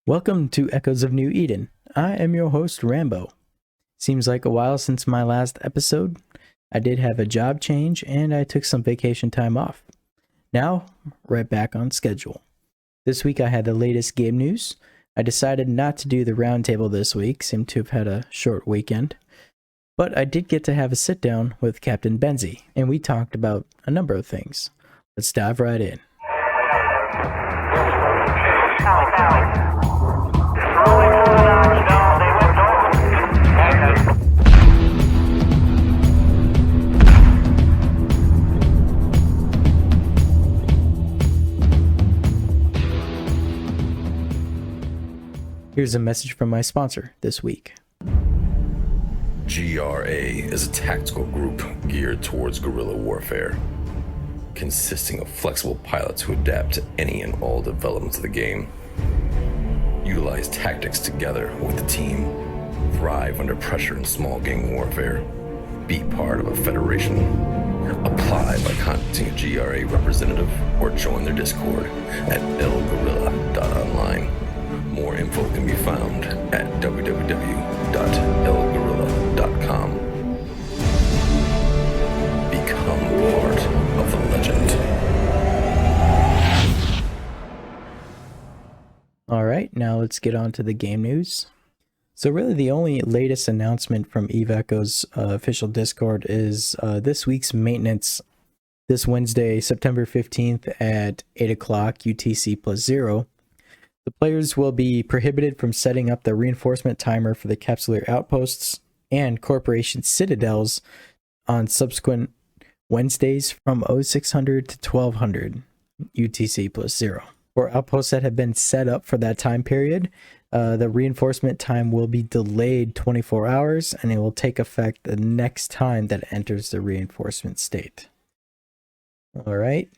Welcome to Echoes of New Eden. I am your host, Rambo. Seems like a while since my last episode. I did have a job change and I took some vacation time off. Now, right back on schedule. This week I had the latest game news. I decided not to do the roundtable this week, seemed to have had a short weekend. But I did get to have a sit down with Captain Benzie, and we talked about a number of things. Let's dive right in. Here's a message from my sponsor this week. GRA is a tactical group geared towards guerrilla warfare, consisting of flexible pilots who adapt to any and all developments of the game, utilize tactics together with the team, thrive under pressure in small gang warfare, be part of a federation, apply by contacting a GRA representative or join their Discord at elguerrilla.online. More info can be found at www.elguerrilla.com. Become part of the legend. All right, now let's get on to the game news. So really the only latest announcement from Eve Echo's official Discord is this week's maintenance this Wednesday, September 15th at 8 o'clock UTC +0. The players will be prohibited from setting up the reinforcement timer for the capsuleer outposts and corporation citadels on subsequent Wednesdays from 0600 to 1200 UTC +0. For outposts that have been set up for that time period, the reinforcement time will be delayed 24 hours and it will take effect the next time that it enters the reinforcement state. All right.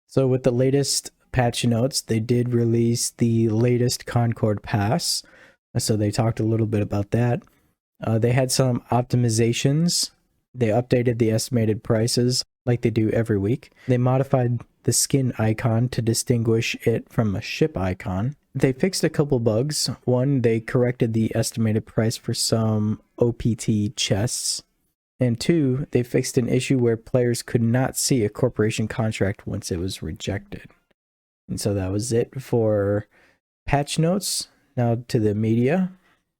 So with the latest patch notes, they did release the latest Concord Pass. So they talked a little bit about that. They had some optimizations. They updated the estimated prices like they do every week. They modified the skin icon to distinguish it from a ship icon. They fixed a couple bugs. One, they corrected the estimated price for some OPT chests. And two, they fixed an issue where players could not see a corporation contract once it was rejected. And so that was it for patch notes. Now to the media.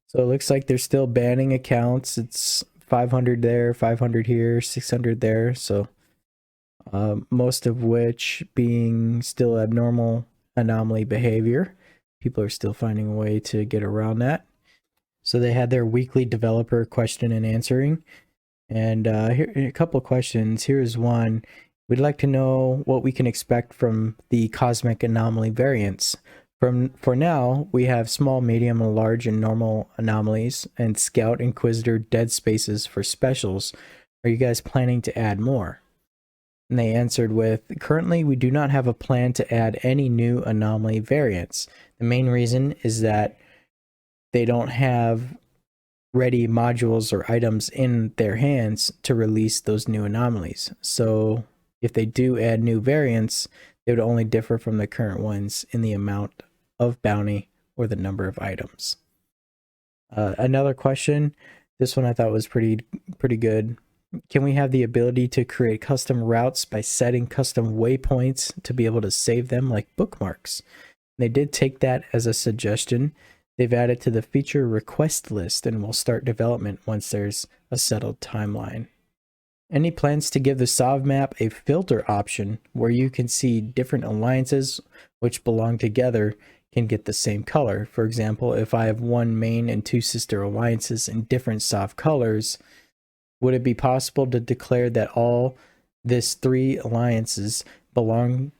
So it looks like they're still banning accounts. It's 500 there, 500 here, 600 there. So most of which being still abnormal anomaly behavior. People are still finding a way to get around that. So they had their weekly developer question and answering. And here a couple of questions. Here's one. We'd like to know what we can expect from the cosmic anomaly variants. For now, we have small, medium, large, and normal anomalies, and Scout, Inquisitor, Dead Spaces for specials. Are you guys planning to add more? And they answered with, currently we do not have a plan to add any new anomaly variants. The main reason is that they don't have ready modules or items in their hands to release those new anomalies. So if they do add new variants, they would only differ from the current ones in the amount of bounty or the number of items. Another question, this one I thought was pretty good. Can we have the ability to create custom routes by setting custom waypoints to be able to save them like bookmarks? They did take that as a suggestion. They've added to the feature request list and will start development once there's a settled timeline. Any plans to give the SOV map a filter option where you can see different alliances which belong together can get the same color? For example, if I have one main and two sister alliances in different SOV colors, would it be possible to declare that all this three alliances belong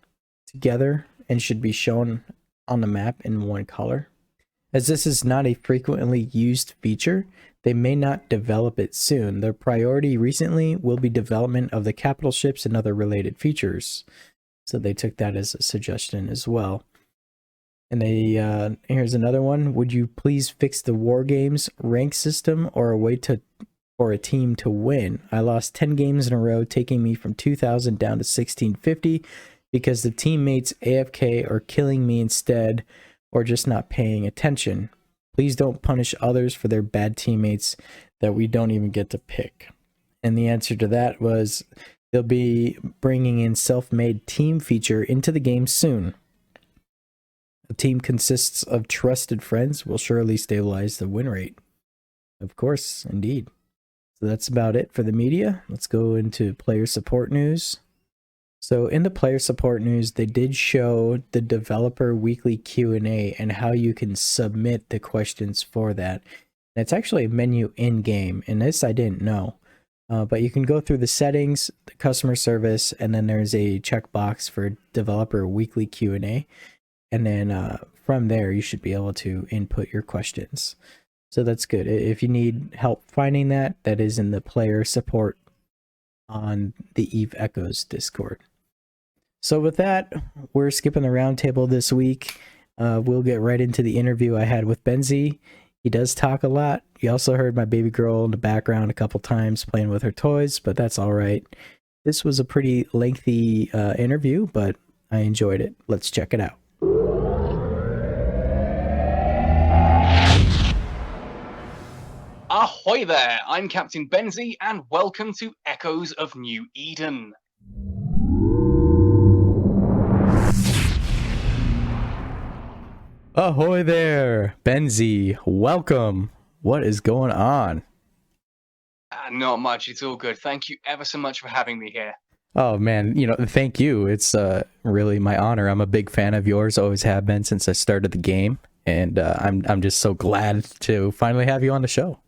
together and should be shown on the map in one color? As this is not a frequently used feature, they may not develop it soon. Their priority recently will be development of the capital ships and other related features. So they took that as a suggestion as well. And they here's another one. Would you please fix the war games rank system or a way for a team to win? I lost 10 games in a row, taking me from 2,000 down to 1650 because the teammates AFK are killing me instead or just not paying attention. Please don't punish others for their bad teammates that we don't even get to pick. And the answer to that was they'll be bringing in self-made team feature into the game soon. A team consists of trusted friends will surely stabilize the win rate. Of course, indeed. So that's about it for the media. Let's go into player support news. So in the player support news, they did show the developer weekly Q&A and how you can submit the questions for that. And it's actually a menu in-game, and this I didn't know. But you can go through the settings, the customer service, and then there's a checkbox for developer weekly Q&A. And then from there, you should be able to input your questions. So that's good. If you need help finding that, that is in the player support on the Eve Echoes Discord. So with that, we're skipping the roundtable this week. We'll get right into the interview I had with Benzie. He does talk a lot. You also heard my baby girl in the background a couple times playing with her toys, but that's all right. This was a pretty lengthy interview, but I enjoyed it. Let's check it out. Ahoy there, I'm Captain Benzie, and welcome to Echoes of New Eden. Ahoy there, Benzie. Welcome. What is going on? Not much, it's all good. Thank you ever so much for having me here. Oh man, thank you. It's really my honor. I'm a big fan of yours, always have been since I started the game, and I'm just so glad to finally have you on the show.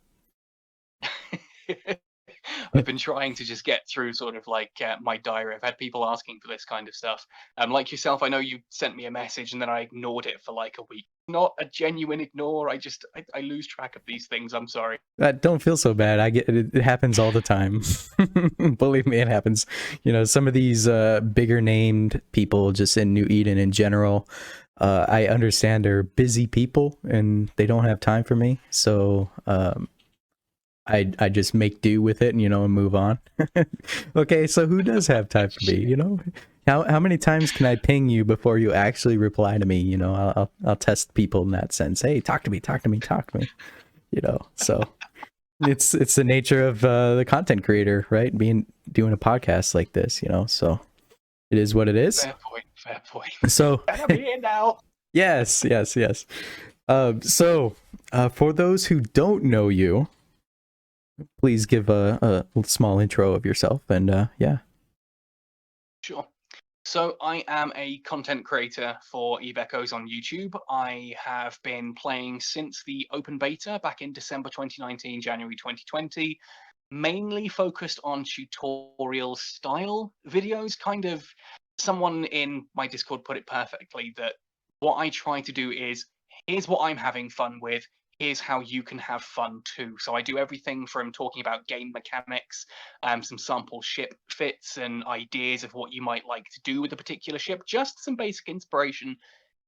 I've been trying to just get through sort of like my diary. I've had people asking for this kind of stuff. Like yourself, I know you sent me a message and then I ignored it for like a week. Not a genuine ignore. I lose track of these things. I'm sorry. Don't feel so bad. I get it. It happens all the time. Believe me, it happens. Some of these bigger named people just in New Eden in general, I understand they're busy people and they don't have time for me. So I just make do with it and and move on. Okay, so who does have time for me? How many times can I ping you before you actually reply to me? I'll test people in that sense. Hey, talk to me. So it's the nature of the content creator, right? Doing a podcast like this, so it is what it is. Fair point. So I'm here now. Yes. So for those who don't know you, please give a small intro of yourself and yeah. Sure. So I am a content creator for Eve Echoes on YouTube. I have been playing since the open beta back in December 2019, January 2020, mainly focused on tutorial style videos. Kind of someone in my Discord put it perfectly that what I try to do is, here's what I'm having fun with. Here's how you can have fun too. So I do everything from talking about game mechanics, some sample ship fits and ideas of what you might like to do with a particular ship, just some basic inspiration,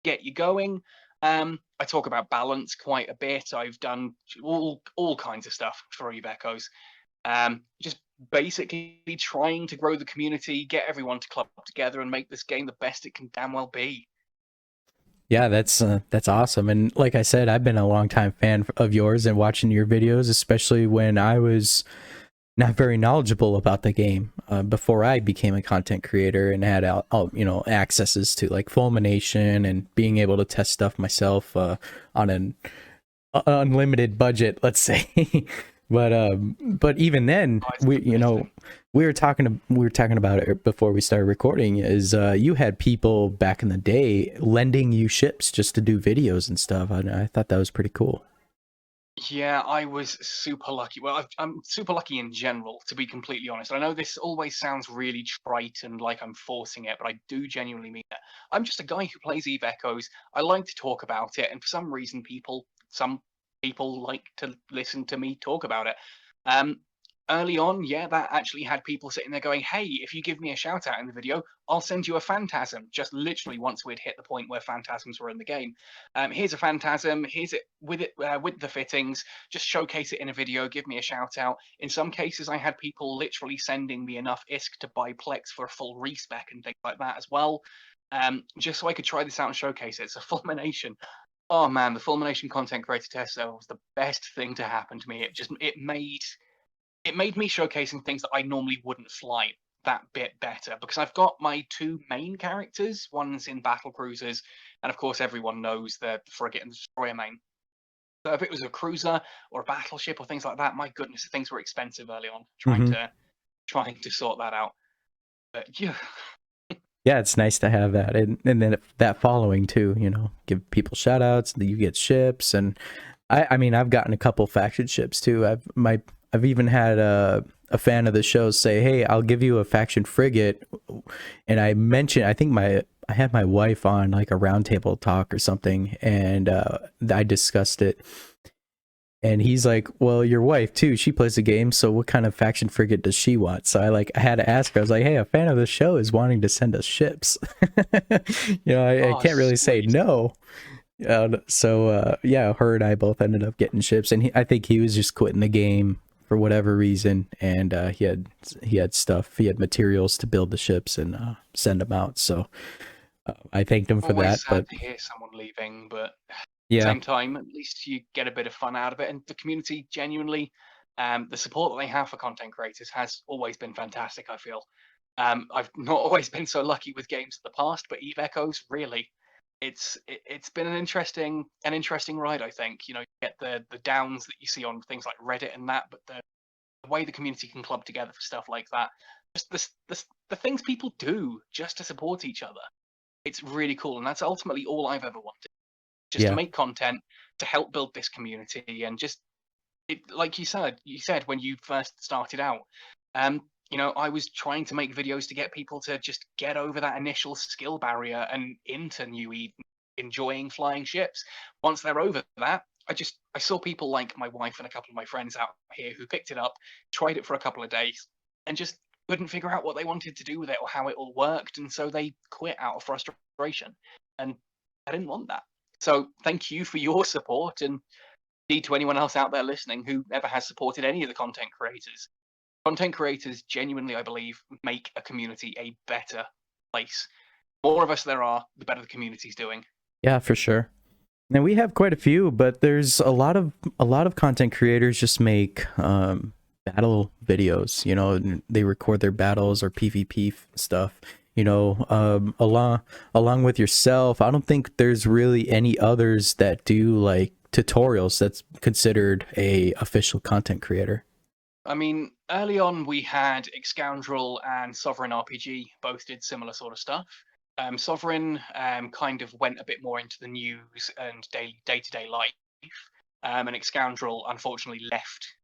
get you going. I talk about balance quite a bit. I've done all kinds of stuff for Eve Echoes. Just basically trying to grow the community, get everyone to club together and make this game the best it can damn well be. Yeah, that's awesome. And like I said, I've been a longtime fan of yours and watching your videos, especially when I was not very knowledgeable about the game before I became a content creator and had accesses to like Fulmination and being able to test stuff myself on an unlimited budget, let's say. But even then, we were talking about it before we started recording. Is you had people back in the day lending you ships just to do videos and stuff. I thought that was pretty cool. Yeah, I was super lucky. Well, I'm super lucky in general, to be completely honest. I know this always sounds really trite and like I'm forcing it, but I do genuinely mean that. I'm just a guy who plays Eve Echoes. I like to talk about it, and for some reason, some people like to listen to me talk about it. Early on, yeah, that actually had people sitting there going, hey, if you give me a shout out in the video, I'll send you a phantasm. Just literally once we'd hit the point where phantasms were in the game. Here's a phantasm, here's it with the fittings, just showcase it in a video, give me a shout out. In some cases, I had people literally sending me enough ISK to buy Plex for a full respec and things like that as well. Just so I could try this out and showcase it. It's a Fulmination. Oh man, the Fulmination content creator test was the best thing to happen to me. It made me showcasing things that I normally wouldn't fly that bit better, because I've got my two main characters. One's in battle cruisers, and of course everyone knows the frigate and the destroyer main. So if it was a cruiser or a battleship or things like that, my goodness, things were expensive early on. Trying to sort that out. But yeah. Yeah, it's nice to have that, and then that following too. You know, give people shout outs. You get ships, and I mean, I've gotten a couple faction ships too. I've even had a fan of the show say, "Hey, I'll give you a faction frigate," and I mentioned, I think I had my wife on like a roundtable talk or something, and I discussed it. And he's like, "Well, your wife too. She plays the game. So what kind of faction frigate does she want?" So I had to ask her. I was like, "Hey, a fan of the show is wanting to send us ships." You know, I can't really say no. Yeah, her and I both ended up getting ships, and I think he was just quitting the game for whatever reason, and he had stuff, he had materials to build the ships and send them out. So I thanked him for that. Sad But to hear someone leaving, but yeah, same time, at least you get a bit of fun out of it. And the community, genuinely, the support that they have for content creators has always been fantastic, I feel. I've not always been so lucky with games in the past, but Eve Echoes, really, it's been an interesting ride, I think. You know, you get the downs that you see on things like Reddit and that, but the way the community can club together for stuff like that, just the things people do just to support each other, it's really cool. And that's ultimately all I've ever wanted. Just to make content to help build this community, and just like you said when you first started out, you know, I was trying to make videos to get people to just get over that initial skill barrier and into New Eden, enjoying flying ships. Once they're over that, I saw people like my wife and a couple of my friends out here who picked it up, tried it for a couple of days, and just couldn't figure out what they wanted to do with it or how it all worked, and so they quit out of frustration. And I didn't want that. So thank you for your support, and indeed to anyone else out there listening who ever has supported any of the content creators. Content creators genuinely, I believe, make a community a better place. The more of us there are, the better the community's doing. Yeah, for sure. Now we have quite a few, but there's a lot of content creators just make battle videos. You know, they record their battles or PvP stuff. You know, along with yourself, I don't think there's really any others that do like tutorials that's considered a official content creator. I mean, early on we had Excoundrel and Sovereign RPG both did similar sort of stuff. Sovereign kind of went a bit more into the news and day-to-day life, and Excoundrel unfortunately left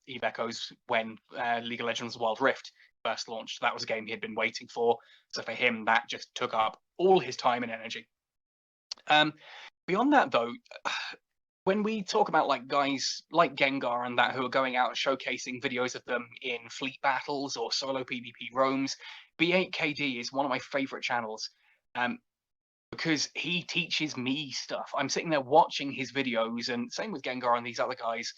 Eve Echoes when League of Legends Wild Rift first launched. That was a game he had been waiting for, so for him that just took up all his time and energy. Beyond that though, when we talk about like guys like Gengar and that who are going out and showcasing videos of them in fleet battles or solo PvP roams, B8KD is one of my favorite channels, because he teaches me stuff. I'm sitting there watching his videos, and same with Gengar and these other guys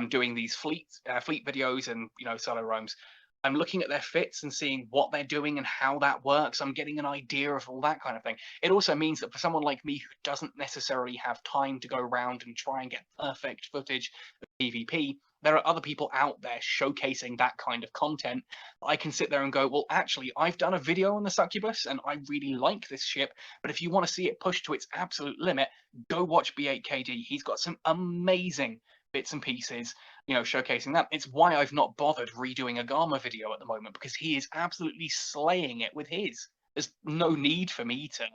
doing these fleet videos and, you know, solo roams. I'm looking at their fits and seeing what they're doing and how that works. I'm getting an idea of all that kind of thing. It also means that for someone like me who doesn't necessarily have time to go around and try and get perfect footage of PvP, there are other people out there showcasing that kind of content. I can sit there and go, well, actually, I've done a video on the Succubus and I really like this ship, but if you want to see it pushed to its absolute limit, go watch B8KD. He's got some amazing bits and pieces, you know, showcasing that. It's why I've not bothered redoing a Gamma video at the moment, because he is absolutely slaying it with his. There's no need for me to,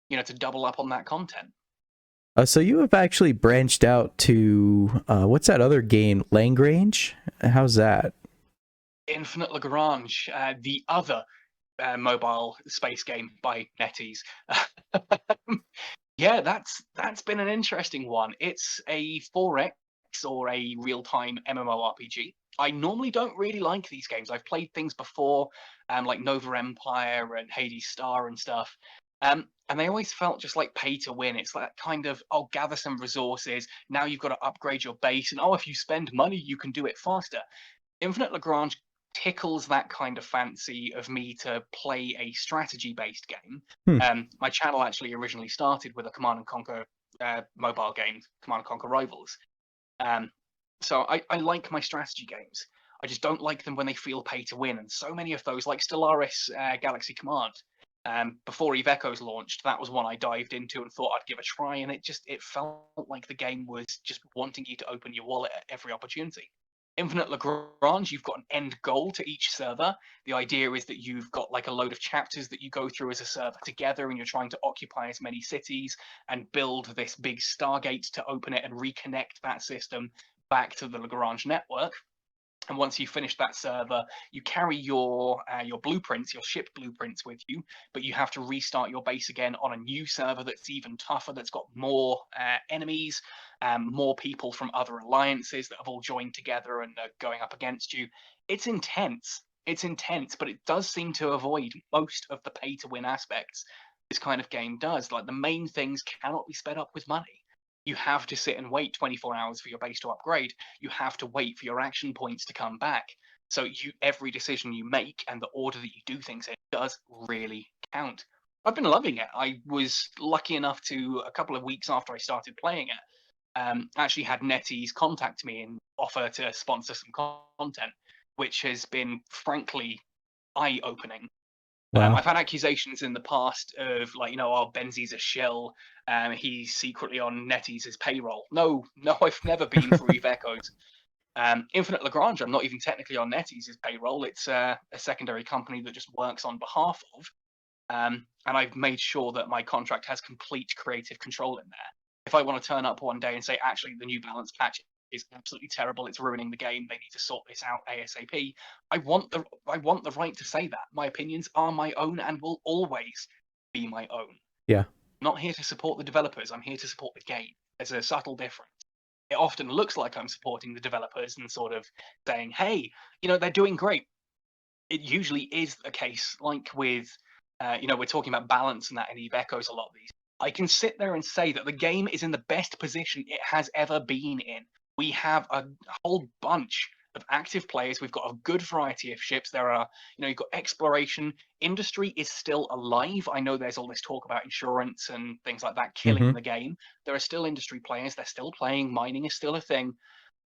you know, to double up on that content. So you have actually branched out to what's that other game, Lagrange? How's that? Infinite Lagrange, the other mobile space game by NetEase. Yeah, that's been an interesting one. It's a 4X or a real-time MMORPG. I normally don't really like these games. I've played things before, like Nova Empire and Hades Star and stuff, and they always felt just like pay to win. It's that kind of, oh, gather some resources, now you've got to upgrade your base, and oh, if you spend money, you can do it faster. Infinite Lagrange tickles that kind of fancy of me to play a strategy-based game. My channel actually originally started with a Command and Conquer mobile game, Command & Conquer Rivals. So I like my strategy games. I just don't like them when they feel pay to win. And so many of those, like Stellaris Galaxy Command, before Eve Echoes launched, that was one I dived into and thought I'd give a try. And it felt like the game was just wanting you to open your wallet at every opportunity. Infinite Lagrange, you've got an end goal to each server. The idea is that you've got like a load of chapters that you go through as a server together, and you're trying to occupy as many cities and build this big Stargate to open it and reconnect that system back to the Lagrange network. And once you finish that server, you carry your blueprints, your ship blueprints with you, but you have to restart your base again on a new server that's even tougher, that's got more enemies, more people from other alliances that have all joined together and are going up against you. It's intense. It's intense, but it does seem to avoid most of the pay-to-win aspects this kind of game does. Like, the main things cannot be sped up with money. You have to sit and wait 24 hours for your base to upgrade. You have to wait for your action points to come back. So every decision you make and the order that you do things in does really count. I've been loving it. I was lucky enough to, a couple of weeks after I started playing it, actually had NetEase contact me and offer to sponsor some content, which has been frankly eye-opening. Wow. I've had accusations in the past of, like, oh, Benzie's a shill. He's secretly on NetEase's payroll. No, I've never been through Eve Echoes. Infinite Lagrange, I'm not even technically on NetEase's payroll. It's a secondary company that just works on behalf of. And I've made sure that my contract has complete creative control in there. If I want to turn up one day and say, actually, the new balance patch is absolutely terrible, it's ruining the game, they need to sort this out ASAP, I want the right to say that. My opinions are my own and will always be my own. Yeah. I'm not here to support the developers, I'm here to support the game. There's a subtle difference. It often looks like I'm supporting the developers and sort of saying, hey, they're doing great. It usually is the case, like with we're talking about balance and that in Eve Echoes a lot of these. I can sit there and say that the game is in the best position it has ever been in. We have a whole bunch of active players. We've got a good variety of ships. There are, you've got exploration. Industry is still alive. I know there's all this talk about insurance and things like that killing the game. There are still industry players. They're still playing. Mining is still a thing.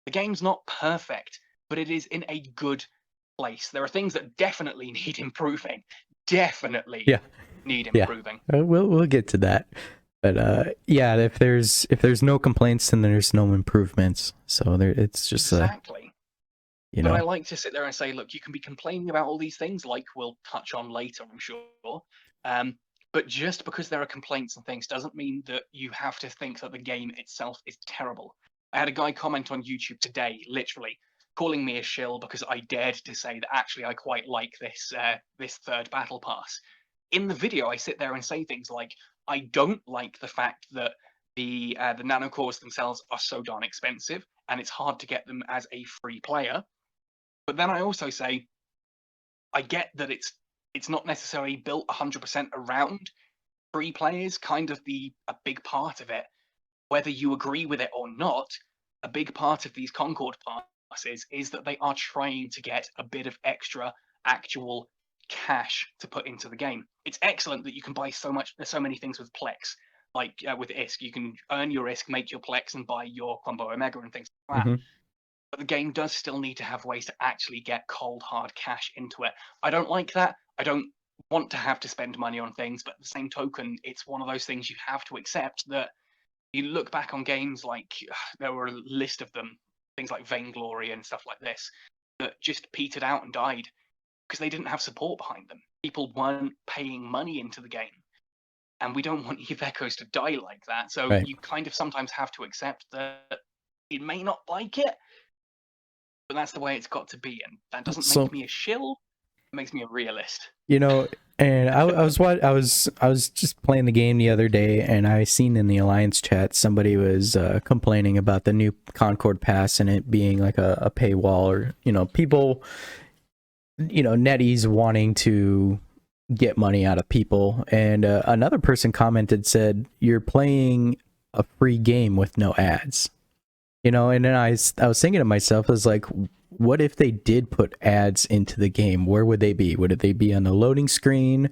The game's not perfect, but it is in a good place. There are things that definitely need improving. Definitely need improving. We'll get to that. But if there's no complaints, then there's no improvements. So it's just exactly. But I like to sit there and say, look, you can be complaining about all these things, like we'll touch on later, I'm sure. But just because there are complaints and things doesn't mean that you have to think that the game itself is terrible. I had a guy comment on YouTube today, literally calling me a shill because I dared to say that actually I quite like this third battle pass. In the video, I sit there and say things like, I don't like the fact that the nanocores themselves are so darn expensive and it's hard to get them as a free player. But then I also say, I get that it's not necessarily built 100% around free players, kind of a big part of it. Whether you agree with it or not, a big part of these Concord passes is that they are trying to get a bit of extra actual cash to put into the game. It's excellent that you can buy so many things with Plex, like with ISK. You can earn your ISK, make your Plex, and buy your Combo Omega and things like that. But the game does still need to have ways to actually get cold hard cash into it. I don't like that. I don't want to have to spend money on things, but at the same token, it's one of those things you have to accept. That you look back on games like there were a list of them, things like Vainglory and stuff like this, that just petered out and died because they didn't have support behind them. People weren't paying money into the game. And we don't want Eve Echoes to die like that. So you kind of sometimes have to accept that you may not like it, but that's the way it's got to be. And that doesn't make me a shill. It makes me a realist. And I was just playing the game the other day, and I seen in the Alliance chat somebody was complaining about the new Concord Pass and it being like a paywall, or people, NetEase wanting to get money out of people. And another person commented, said, you're playing a free game with no ads. And then I was thinking to myself, I was like, what if they did put ads into the game? Where would they be? Would they be on the loading screen?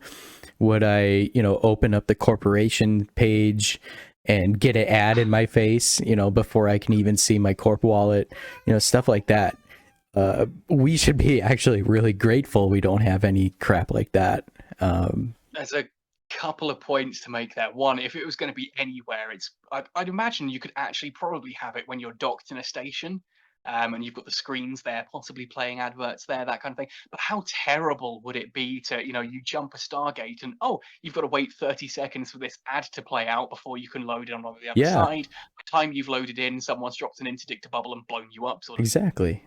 Would I, open up the corporation page and get an ad in my face, before I can even see my corp wallet, stuff like that. We should be actually really grateful we don't have any crap like that. There's a couple of points to make there. One, if it was going to be anywhere, I'd imagine you could actually probably have it when you're docked in a station, and you've got the screens there, possibly playing adverts there, that kind of thing. But how terrible would it be to, you jump a Stargate and, you've got to wait 30 seconds for this ad to play out before you can load it on the other side. By the time you've loaded in, someone's dropped an interdictor bubble and blown you up, sort of. Exactly.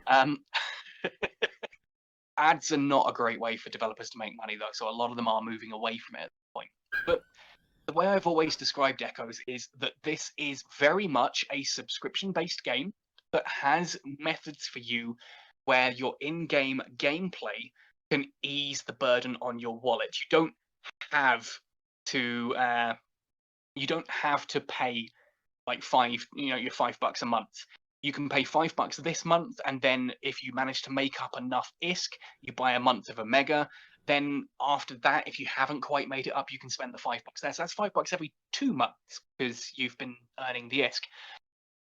Ads are not a great way for developers to make money, though, so a lot of them are moving away from it at this point. But the way I've always described Echoes is that this is very much a subscription-based game that has methods for you where your in-game gameplay can ease the burden on your wallet. You don't have to pay like your $5 a month. You can pay $5 this month, and then if you manage to make up enough ISK, you buy a month of Omega. Then after that, if you haven't quite made it up, you can spend the $5 there. So that's $5 every 2 months because you've been earning the ISK.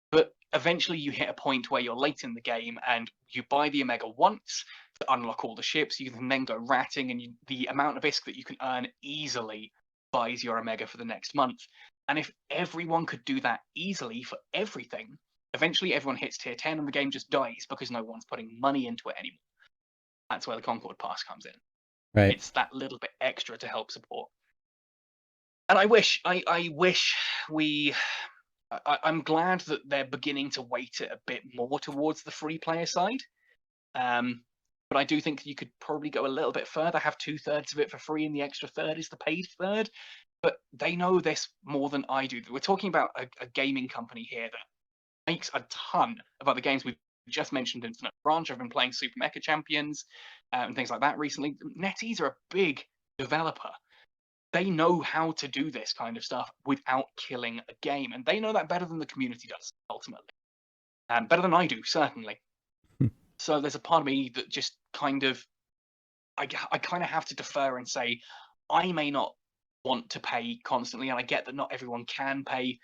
But eventually you hit a point where you're late in the game and you buy the Omega once to unlock all the ships. You can then go ratting, and the amount of ISK that you can earn easily buys your Omega for the next month. And if everyone could do that easily for everything, eventually everyone hits tier 10 and the game just dies because no one's putting money into it anymore. That's where the Concord Pass comes in. Right. It's that little bit extra to help support. And I wish I'm glad that they're beginning to weight it a bit more towards the free player side. But I do think you could probably go a little bit further, have 2/3 of it for free and the extra third is the paid third. But they know this more than I do. We're talking about a gaming company here that makes a ton of other games. We've just mentioned Infinite Branch. I've been playing Super Mecha Champions and things like that recently. NetEase are a big developer. They know how to do this kind of stuff without killing a game, and they know that better than the community does, ultimately. Better than I do, certainly. So there's a part of me that just kind of, I kind of have to defer and say, I may not want to pay constantly, and I get that not everyone can pay,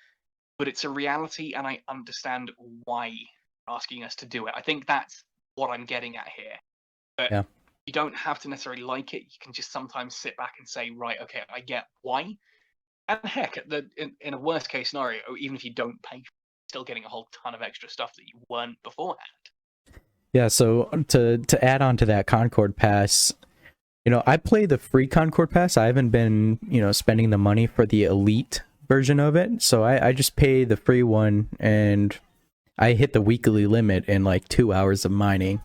but it's a reality, and I understand why you're asking us to do it. I think that's what I'm getting at here. But yeah. You don't have to necessarily like it. You can just sometimes sit back and say, right, okay, I get why. And heck, in a worst case scenario, even if you don't pay, you're still getting a whole ton of extra stuff that you weren't beforehand. Yeah, so to add on to that Concord Pass, I play the free Concord Pass. I haven't been, spending the money for the elite version of it. So I just pay the free one, and I hit the weekly limit in like 2 hours of mining.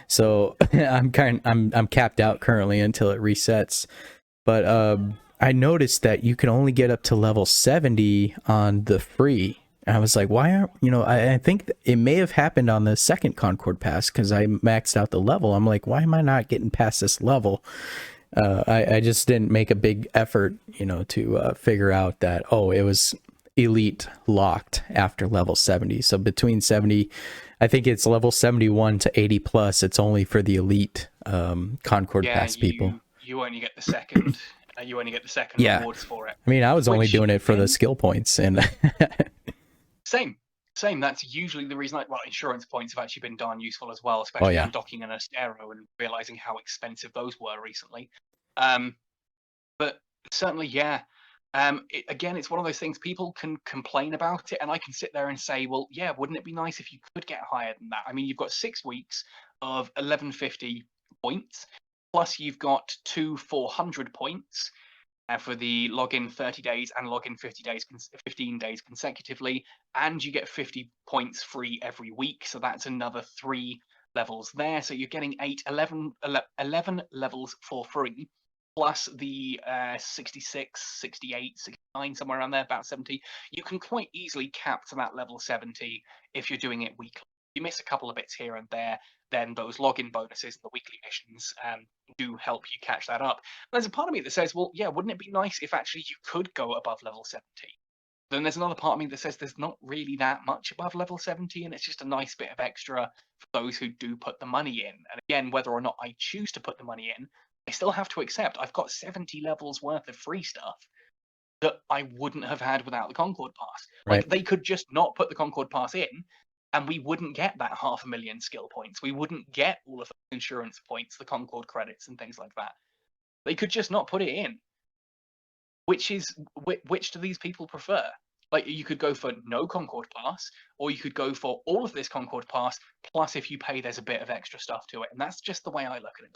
So I'm capped out currently until it resets. But I noticed that you can only get up to level 70 on the free. And I was like, why aren't, I think it may have happened on the second Concord Pass because I maxed out the level. I'm like, why am I not getting past this level? I just didn't make a big effort, to figure out that, it was elite locked after level 70. So between 70, I think it's level 71 to 80 plus. It's only for the elite Concord Pass people. You only get the second. Rewards for it. I mean, I was only doing it for the skill points, and same. That's usually the reason. Insurance points have actually been darn useful as well, especially undocking an Astero and realizing how expensive those were recently. But certainly, yeah. Again, it's one of those things people can complain about it, and I can sit there and say, well, yeah, wouldn't it be nice if you could get higher than that? I mean, you've got 6 weeks of 1150 points, plus you've got 2 400 points for the login 30 days and login 15 days consecutively, and you get 50 points free every week, so that's another 3 levels there. So you're getting 11 levels for free. Plus the 66, 68, 69, somewhere around there, about 70. You can quite easily cap to that level 70 if you're doing it weekly. You miss a couple of bits here and there, then those login bonuses and the weekly missions do help you catch that up. There's a part of me that says, well, yeah, wouldn't it be nice if actually you could go above level 70? Then there's another part of me that says there's not really that much above level 70, and it's just a nice bit of extra for those who do put the money in. And again, whether or not I choose to put the money in, I still have to accept I've got 70 levels worth of free stuff that I wouldn't have had without the Concord Pass. Right. Like, they could just not put the Concord Pass in, and we wouldn't get that 500,000 skill points. We wouldn't get all of the insurance points, the Concord credits, and things like that. They could just not put it in. Which do these people prefer? Like, you could go for no Concord Pass, or you could go for all of this Concord Pass, plus if you pay, there's a bit of extra stuff to it. And that's just the way I look at it.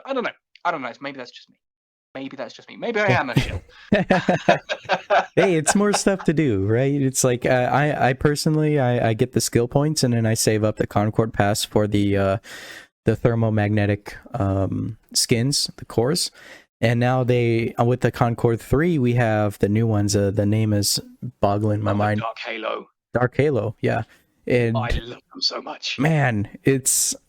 I don't know. Maybe that's just me. Maybe I am a shill. Hey, it's more stuff to do, right? It's like I personally get the skill points, and then I save up the Concord Pass for the thermomagnetic skins, the cores. And now with the Concord 3, we have the new ones. The name is boggling my mind. Dark Halo, yeah. And I love them so much. Man,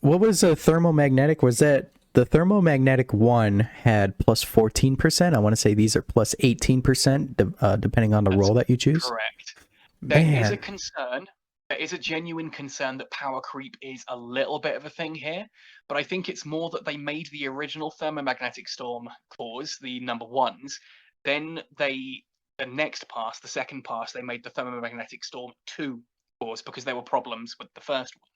what was a thermomagnetic? Was that the thermomagnetic one had plus 14%? I want to say these are plus 18%, depending on the role that you choose. Correct. There is a concern. There is a genuine concern that power creep is a little bit of a thing here, but I think it's more that they made the original thermomagnetic storm cores, the number ones, then the next pass, the second pass, they made the thermomagnetic storm 2 cores because there were problems with the first one.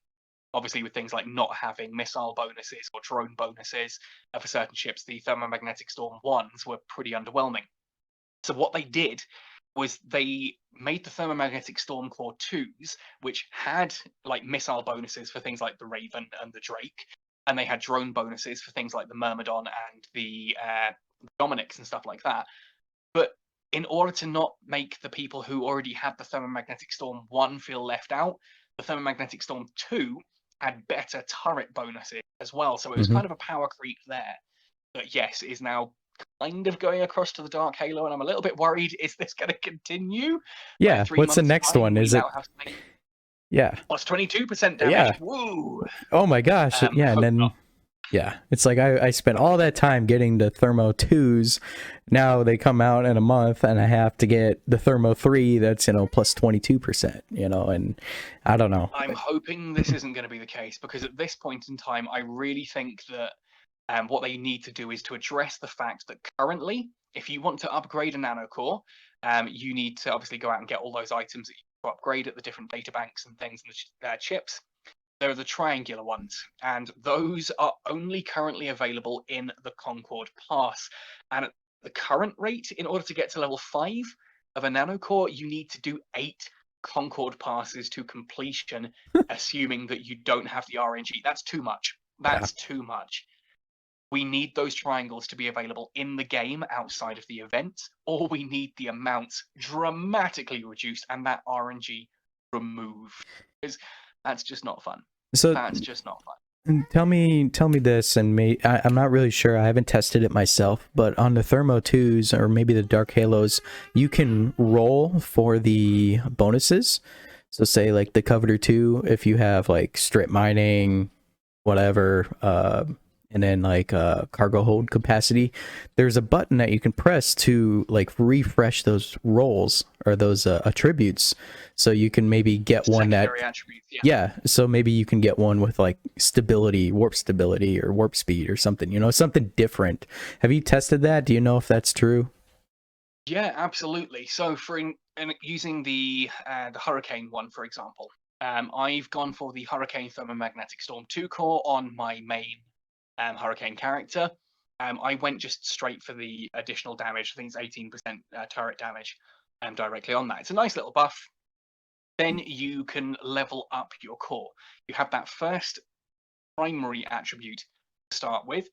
Obviously, with things like not having missile bonuses or drone bonuses for certain ships, the thermomagnetic storm 1s were pretty underwhelming. So what they did was they made the thermomagnetic storm core 2s, which had like missile bonuses for things like the Raven and the Drake, and they had drone bonuses for things like the Myrmidon and the Dominics and stuff like that. But in order to not make the people who already had the thermomagnetic storm 1 feel left out, the thermomagnetic storm 2 had better turret bonuses as well. So it was kind of a power creep there. But yes, it is now kind of going across to the Dark Halo, and I'm a little bit worried, is this going to continue? Yeah, what's the next one? Is it? Yeah. Plus 22% damage. Yeah. Woo! Oh my gosh. Yeah, and then... not. Yeah, it's like I spent all that time getting the Thermo 2s. Now they come out in a month, and I have to get the Thermo 3 that's, plus 22%, and I don't know. I'm hoping this isn't going to be the case, because at this point in time, I really think that what they need to do is to address the fact that currently, if you want to upgrade a nanocore, you need to obviously go out and get all those items that you upgrade at the different data banks and things and the chips. There are the triangular ones, and those are only currently available in the Concord Pass. And at the current rate, in order to get to level 5 of a nanocore, you need to do 8 Concord Passes to completion, assuming that you don't have the RNG. That's too much. That's too much. We need those triangles to be available in the game outside of the event, or we need the amounts dramatically reduced and that RNG removed. Because that's just not fun. So that's just not fun. Tell me this, and I'm not really sure. I haven't tested it myself, but on the Thermo 2s or maybe the Dark Halos, you can roll for the bonuses. So say like the Coveter 2, if you have like strip mining, whatever, and then like cargo hold capacity, there's a button that you can press to like refresh those rolls or those attributes, so you can maybe get one that so maybe you can get one with like stability, warp stability or warp speed or something, something different. Have you tested that? Do you know if that's true? Yeah, absolutely. So for using the Hurricane one, for example, I've gone for the Hurricane Thermomagnetic Storm 2 core on my main Hurricane character. I went just straight for the additional damage. I think it's 18% turret damage directly on that. It's a nice little buff. Then you can level up your core. You have that first primary attribute to start with.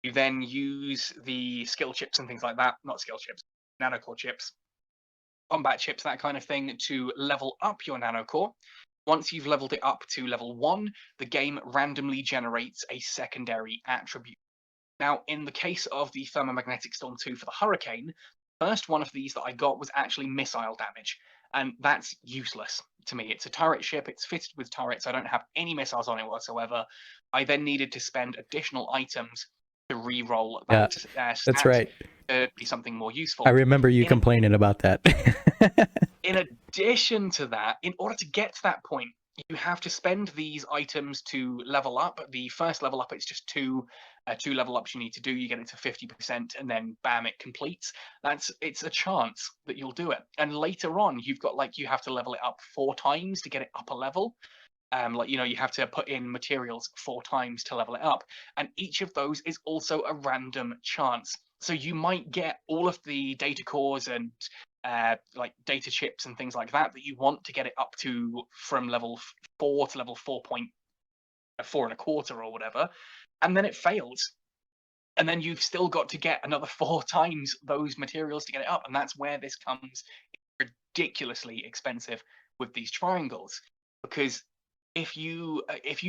You then use the skill chips and things like that. Not skill chips, nanocore chips, combat chips, that kind of thing, to level up your nanocore. Once you've leveled it up to level 1, the game randomly generates a secondary attribute. Now, in the case of the Thermomagnetic Storm 2 for the Hurricane, the first one of these that I got was actually missile damage, and that's useless to me. It's a turret ship, it's fitted with turrets, I don't have any missiles on it whatsoever. I then needed to spend additional items to re-roll that that's right. To be something more useful. I remember you complaining about that. In addition to that, in order to get to that point you have to spend these items to level up. The first level up, it's just two level ups you need to do. You get it to 50%, and then bam, it completes. It's a chance that you'll do it. And later on, you've got you have to level it up 4 times to get it up a level. You have to put in materials 4 times to level it up, and each of those is also a random chance. So you might get all of the data cores and data chips and things like that you want to get it up to from level 4 to level 4.4 or whatever, and then it fails. And then you've still got to get another 4 times those materials to get it up, and that's where this comes ridiculously expensive with these triangles, because if you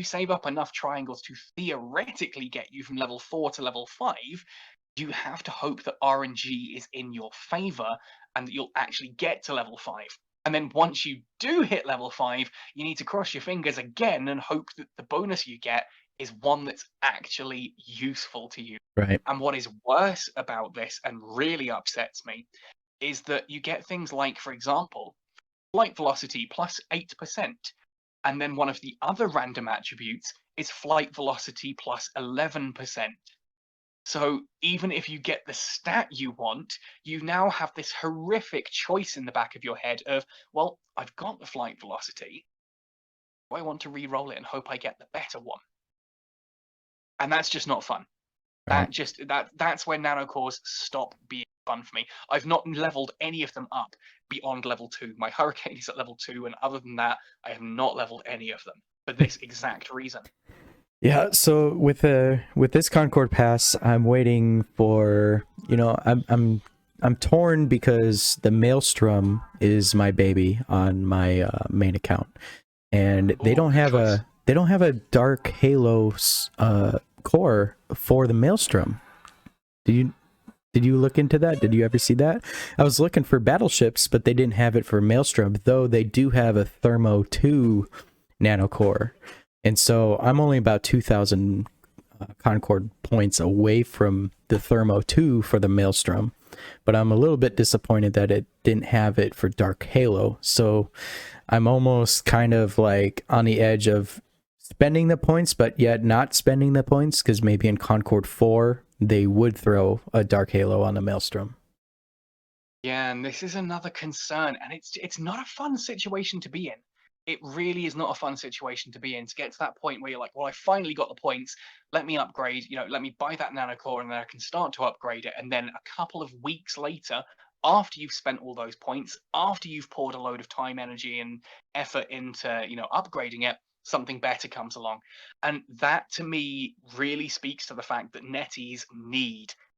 save up enough triangles to theoretically get you from level 4 to level 5, you have to hope that RNG is in your favor and that you'll actually get to level 5. And then once you do hit level 5, you need to cross your fingers again and hope that the bonus you get is one that's actually useful to you. Right. And what is worse about this, and really upsets me, is that you get things like, for example, flight velocity plus 8%. And then one of the other random attributes is flight velocity plus 11%. So even if you get the stat you want, you now have this horrific choice in the back of your head of, well, I've got the flight velocity. Do I want to re-roll it and hope I get the better one? And that's just not fun. Right. That's where nanocores stop being fun for me. I've not leveled any of them up beyond level 2. My Hurricane is at level 2, and other than that, I have not leveled any of them for this exact reason. Yeah, so with this Concord Pass, I'm waiting for, I'm torn because the Maelstrom is my baby on my main account, and they don't have a Dark Halo core for the Maelstrom. Did you look into that? Did you ever see that? I was looking for battleships, but they didn't have it for Maelstrom, though they do have a Thermo 2 nanocore. And so I'm only about 2,000 Concord points away from the Thermo 2 for the Maelstrom, but I'm a little bit disappointed that it didn't have it for Dark Halo. So I'm almost kind of like on the edge of spending the points, but yet not spending the points, because maybe in Concord 4 they would throw a Dark Halo on the Maelstrom. Yeah, and this is another concern, and it's not a fun situation to be in. It really is not a fun situation to be in, to get to that point where you're like, well, I finally got the points, let me upgrade, let me buy that nanocore, and then I can start to upgrade it. And then a couple of weeks later, after you've spent all those points, after you've poured a load of time, energy, and effort into, upgrading it, something better comes along. And that, to me, really speaks to the fact that netties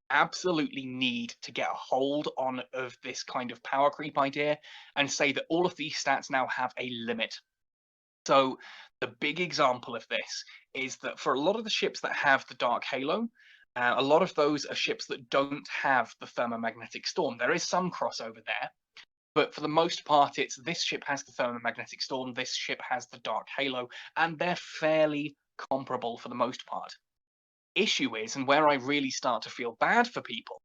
absolutely need to get a hold on of this kind of power creep idea and say that all of these stats now have a limit. So the big example of this is that for a lot of the ships that have the Dark Halo, a lot of those are ships that don't have the thermomagnetic storm. There is some crossover there, but for the most part, it's this ship has the thermomagnetic storm, this ship has the Dark Halo, and they're fairly comparable for the most part. Issue is, and where I really start to feel bad for people,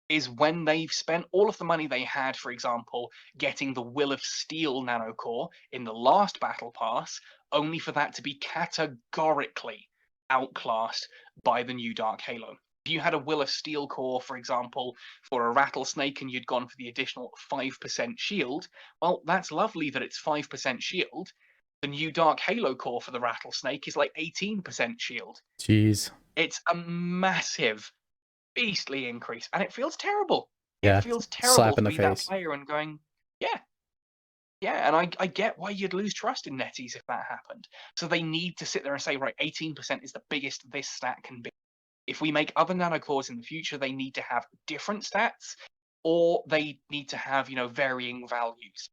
is when they've spent all of the money they had, for example, getting the Will of Steel nanocore in the last battle pass, only for that to be categorically outclassed by the new Dark Halo. If you had a Will of Steel core, for example, for a Rattlesnake, and you'd gone for the additional 5% shield, well, that's lovely that it's 5% shield. The new Dark Halo core for the Rattlesnake is like 18% shield. Jeez. It's a massive, beastly increase, and it feels terrible. Yeah, it feels terrible to be that face. player and going, yeah, and I get why you'd lose trust in netties if that happened. So they need to sit there and say, right, 18% is the biggest this stat can be. If we make other nanocores in the future, they need to have different stats, or they need to have, varying values.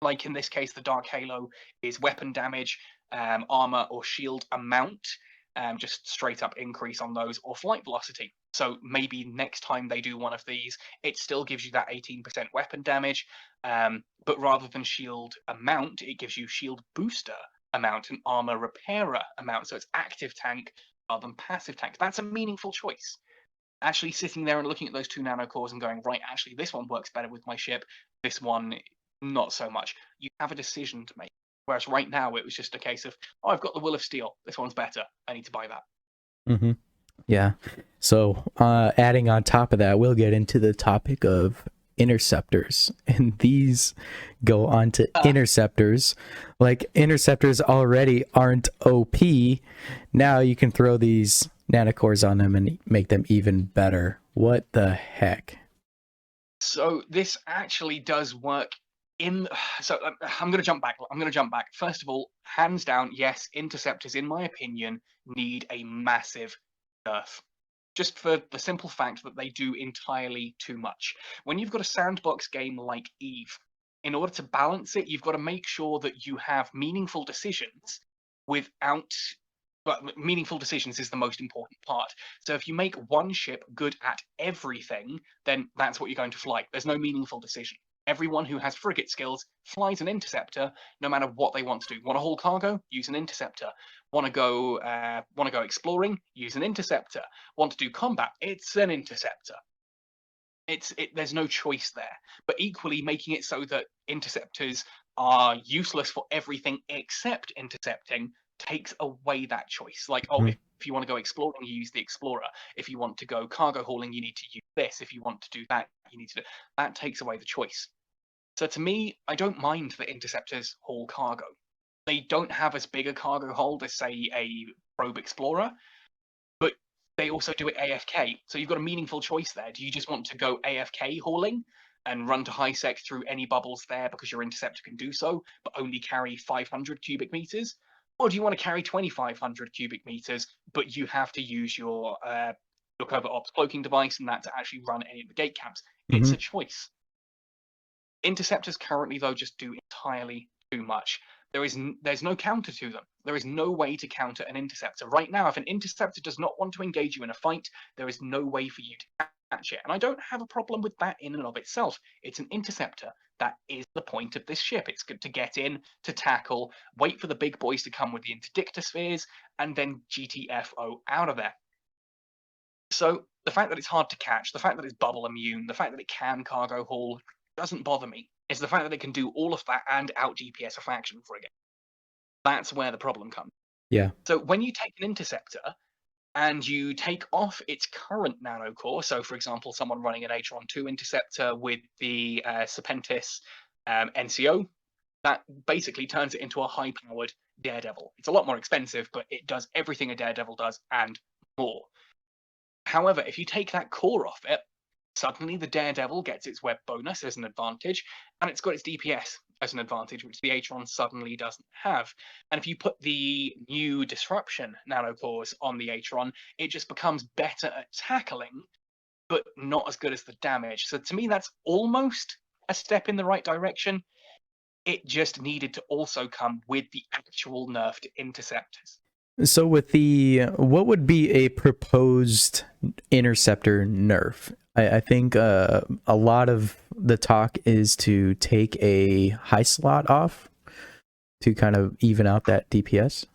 Like in this case, the Dark Halo is weapon damage, armor, or shield amount. Just straight up increase on those, or flight velocity. So maybe next time they do one of these, it still gives you that 18% weapon damage, but rather than shield amount, it gives you shield booster amount and armor repairer amount. So it's active tank rather than passive tank. That's a meaningful choice. Actually sitting there and looking at those 2 nanocores and going, right, actually this one works better with my ship, this one not so much. You have a decision to make. Whereas right now it was just a case of, oh, I've got the Will of Steel. This one's better. I need to buy that. Mm-hmm. Yeah. So adding on top of that, we'll get into the topic of interceptors, and these go on to interceptors. Like, interceptors already aren't OP. Now you can throw these nanocores on them and make them even better. What the heck? So this actually does work in. So I'm going to jump back. First of all, hands down, yes, interceptors, in my opinion, need a massive nerf. Just for the simple fact that they do entirely too much. When you've got a sandbox game like Eve, in order to balance it, you've got to make sure that you have meaningful decisions without. But meaningful decisions is the most important part. So if you make one ship good at everything, then that's what you're going to fly. There's no meaningful decision. Everyone who has frigate skills flies an interceptor, no matter what they want to do. Want to haul cargo? Use an interceptor. Want to go exploring? Use an interceptor. Want to do combat? It's an interceptor. There's no choice there. But equally, making it so that interceptors are useless for everything except intercepting takes away that choice. Like, oh, if you want to go exploring, you use the explorer. If you want to go cargo hauling, you need to use this. If you want to do that, you need to do that. Takes away the choice. So to me, I don't mind that interceptors haul cargo. They don't have as big a cargo hold as, say, a probe explorer, but they also do it AFK. So you've got a meaningful choice there. Do you just want to go AFK hauling and run to high sec through any bubbles there because your interceptor can do so, but only carry 500 cubic meters? Or do you want to carry 2,500 cubic meters, but you have to use your covert ops cloaking device and that to actually run any of the gate camps? It's a choice. Interceptors currently, though, just do entirely too much. There's no counter to them. There is no way to counter an interceptor. Right now, if an interceptor does not want to engage you in a fight, there is no way for you to catch it. And I don't have a problem with that in and of itself. It's an interceptor. That is the point of this ship. It's good to get in, to tackle, wait for the big boys to come with the interdictor spheres, and then GTFO out of there. So the fact that it's hard to catch, the fact that it's bubble immune, the fact that it can cargo haul doesn't bother me. It's the fact that it can do all of that and out DPS a faction frigate. That's where the problem comes. Yeah. So when you take an interceptor and you take off its current nanocore, so for example, someone running an Atron 2 interceptor with the Serpentis NCO, that basically turns it into a high-powered Daredevil. It's a lot more expensive, but it does everything a Daredevil does and more. However, if you take that core off it, suddenly the Daredevil gets its web bonus as an advantage, and it's got its DPS as an advantage, which the Atron suddenly doesn't have. And if you put the new disruption nanocores on the Atron, it just becomes better at tackling, but not as good as the damage. So to me, that's almost a step in the right direction. It just needed to also come with the actual nerfed interceptors. So with what would be a proposed interceptor nerf? I think a lot of the talk is to take a high slot off to kind of even out that DPS.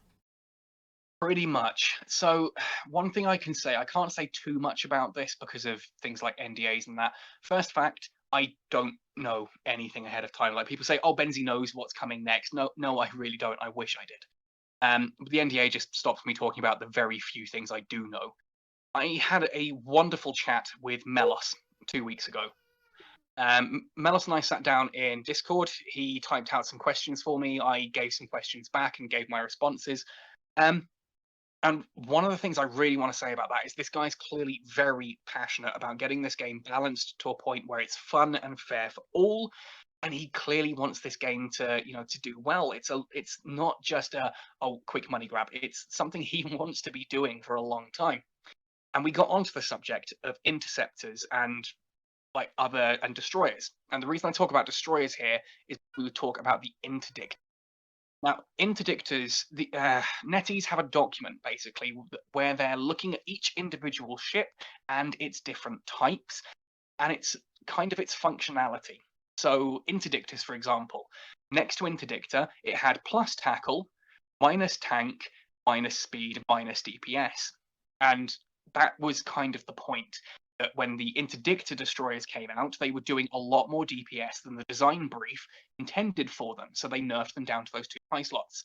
Pretty much. So one thing I can say, I can't say too much about this because of things like NDAs and that. First fact, I don't know anything ahead of time. Like people say, oh, Benzie knows what's coming next. No, I really don't. I wish I did. But the NDA just stops me talking about the very few things I do know. I had a wonderful chat with Melos 2 weeks ago. Melos and I sat down in Discord. He typed out some questions for me. I gave some questions back and gave my responses. And one of the things I really want to say about that is this guy's clearly very passionate about getting this game balanced to a point where it's fun and fair for all. And he clearly wants this game to do well. It's not just a quick money grab. It's something he wants to be doing for a long time. And we got onto the subject of interceptors and destroyers. And the reason I talk about destroyers here is we would talk about the interdict. Now, interdictors, the netties have a document basically where they're looking at each individual ship and its different types, and it's kind of its functionality. So Interdictors, for example, next to Interdictor, it had plus tackle, minus tank, minus speed, minus DPS. And that was kind of the point. that when the Interdictor destroyers came out, they were doing a lot more DPS than the design brief intended for them, so they nerfed them down to those 2 high slots.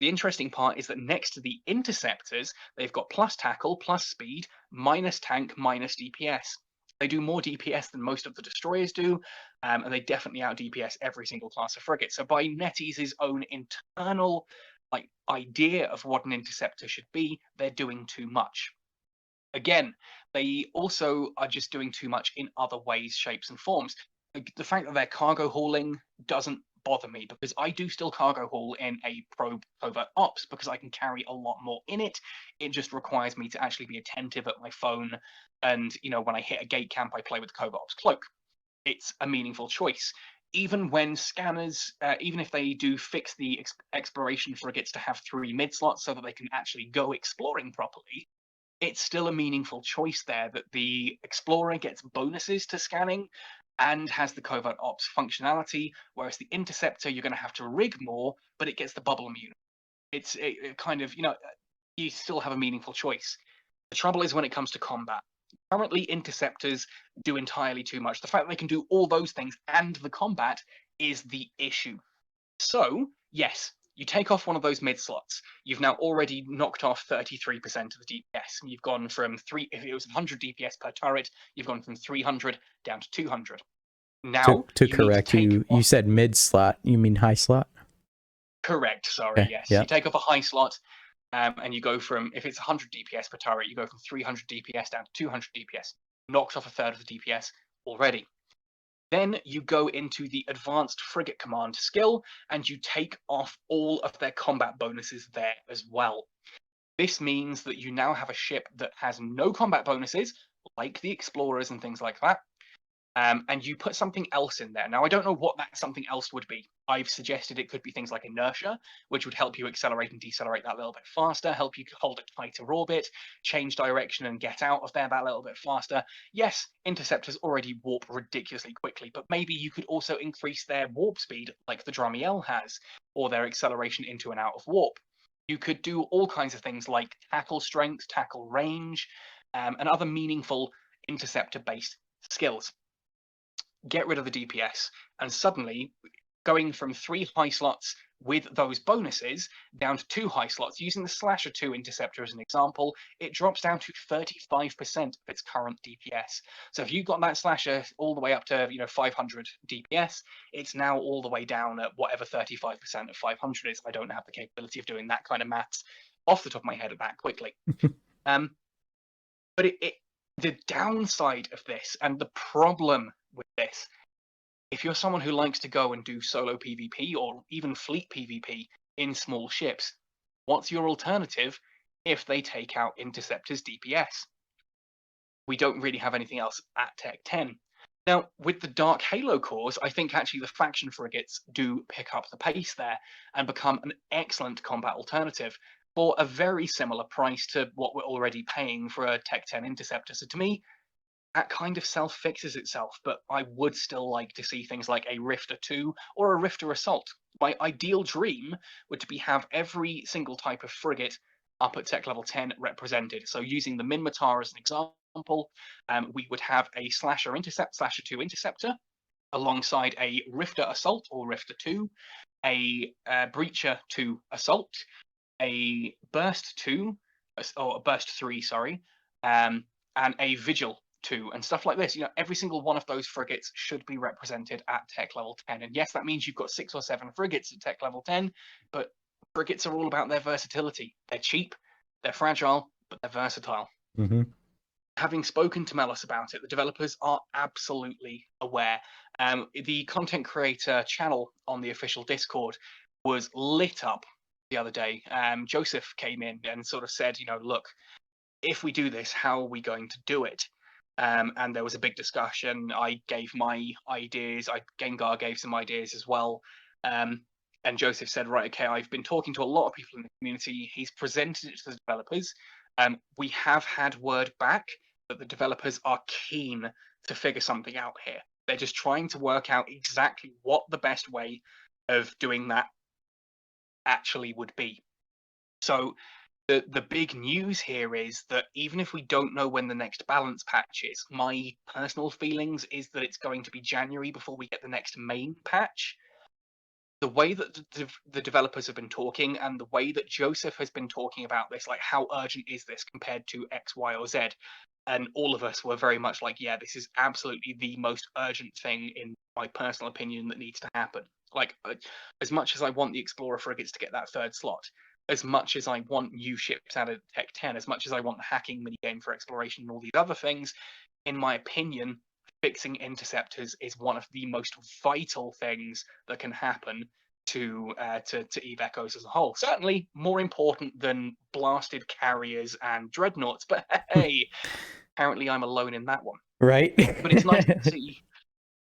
The interesting part is that next to the Interceptors, they've got plus tackle, plus speed, minus tank, minus DPS. They do more DPS than most of the destroyers do, and they definitely out DPS every single class of frigate. So by NetEase's own internal idea of what an interceptor should be, they're doing too much. Again, they also are just doing too much in other ways, shapes, and forms. The fact that they're cargo hauling doesn't bother me, because I do still cargo haul in a probe covert ops because I can carry a lot more in it. It just requires me to actually be attentive at my phone, and when I hit a gate camp, I play with the covert ops cloak. It's a meaningful choice. Even when scanners, even if they do fix the exploration frigates to have 3 mid slots so that they can actually go exploring properly, it's still a meaningful choice there that the Explorer gets bonuses to scanning and has the covert ops functionality, whereas the Interceptor, you're going to have to rig more, but it gets the bubble immunity. It kind of, you still have a meaningful choice. The trouble is when it comes to combat. Currently, Interceptors do entirely too much. The fact that they can do all those things and the combat is the issue. So, yes, you take off one of those mid slots. You've now already knocked off 33% of the DPS. You've gone from if it was 100 DPS per turret, you've gone from 300 down to 200. Now, to correct you said mid slot. You mean high slot? Correct. Sorry. Okay, yes. yeah. You take off a high slot, and you go from, if it's 100 DPS per turret, you go from 300 DPS down to 200 DPS. Knocks off a third of the DPS already. Then you go into the advanced frigate command skill, and you take off all of their combat bonuses there as well. This means that you now have a ship that has no combat bonuses, like the Explorers and things like that, and you put something else in there. Now, I don't know what that something else would be. I've suggested it could be things like inertia, which would help you accelerate and decelerate that little bit faster, help you hold a tighter orbit, change direction and get out of there that little bit faster. Yes, Interceptors already warp ridiculously quickly, but maybe you could also increase their warp speed like the Dramiel has, or their acceleration into and out of warp. You could do all kinds of things like tackle strength, tackle range, and other meaningful interceptor-based skills. Get rid of the DPS, and suddenly, going from 3 high slots with those bonuses down to 2 high slots, using the Slasher 2 Interceptor as an example, it drops down to 35% of its current DPS. So if you've got that Slasher all the way up to 500 DPS, it's now all the way down at whatever 35% of 500 is. I don't have the capability of doing that kind of maths off the top of my head that quickly. But the downside of this, and the problem with this, if you're someone who likes to go and do solo PvP or even fleet PvP in small ships, what's your alternative if they take out Interceptor's DPS? We don't really have anything else at Tech 10. Now, with the Dark Halo cores, I think actually the faction frigates do pick up the pace there and become an excellent combat alternative for a very similar price to what we're already paying for a Tech 10 Interceptor. So to me, that kind of self-fixes itself, but I would still like to see things like a Rifter 2 or a Rifter Assault. My ideal dream would be have every single type of frigate up at Tech level 10 represented. So using the Minmatar as an example, we would have a Slasher 2 Interceptor, alongside a Rifter Assault or Rifter 2, a Breacher 2 Assault, a Burst 2, or a Burst 3, sorry, and a Vigil 2, and stuff like this. Every single one of those frigates should be represented at Tech level 10. And yes, that means you've got 6 or 7 frigates at Tech level 10, but frigates are all about their versatility. They're cheap, they're fragile, but they're versatile. Mm-hmm. Having spoken to Melos about it, the developers are absolutely aware. The content creator channel on the official Discord was lit up the other day. Joseph came in and sort of said, look, if we do this, how are we going to do it? And there was a big discussion. I gave my ideas. Gengar gave some ideas as well. And Joseph said, right, okay, I've been talking to a lot of people in the community. He's presented it to the developers. We have had word back that the developers are keen to figure something out here. They're just trying to work out exactly what the best way of doing that actually would be. So The big news here is that even if we don't know when the next balance patch is, my personal feelings is that it's going to be January before we get the next main patch. The way that the developers have been talking, and the way that Joseph has been talking about this, like how urgent is this compared to X, Y, or Z, and all of us were very much like, yeah, this is absolutely the most urgent thing in my personal opinion that needs to happen. Like, as much as I want the Explorer frigates to get that third slot, as much as I want new ships out of Tech 10, as much as I want the hacking minigame for exploration and all these other things, in my opinion, fixing interceptors is one of the most vital things that can happen to Eve Echoes as a whole. Certainly more important than blasted carriers and dreadnoughts, but hey, apparently I'm alone in that one. Right? But it's nice to see.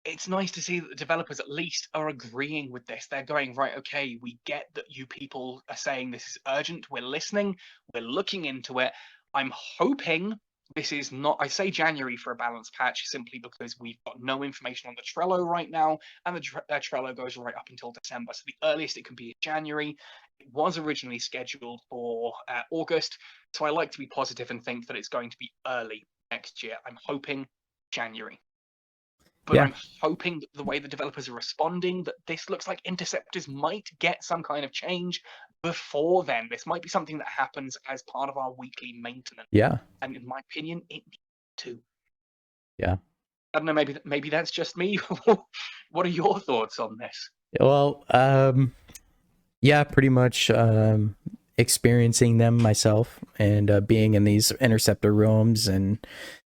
It's nice to see that the developers at least are agreeing with this. They're going, right, okay, we get that you people are saying this is urgent. We're listening. We're looking into it. I'm hoping this is not, I say January for a balance patch simply because we've got no information on the Trello right now, and the Trello goes right up until December. So the earliest it can be is January. It was originally scheduled for August. So I like to be positive and think that it's going to be early next year. I'm hoping January. But Yeah. I'm hoping that the way the developers are responding, that this looks like Interceptors might get some kind of change before then. This might be something that happens as part of our weekly maintenance. Yeah. And in my opinion, it needs to. Yeah. I don't know, maybe that's just me. What are your thoughts on this? Well, yeah, pretty much experiencing them myself, and being in these interceptor rooms and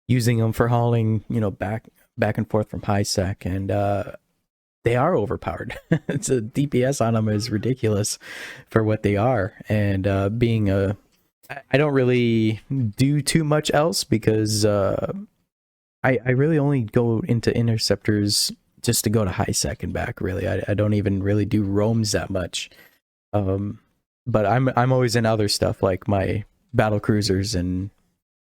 using them for hauling, back and forth from high sec, and they are overpowered. It's a DPS on them is ridiculous for what they are, and I don't really do too much else because I really only go into interceptors just to go to high sec and back. Really, I don't even really do roams that much. But I'm always in other stuff like my battle cruisers and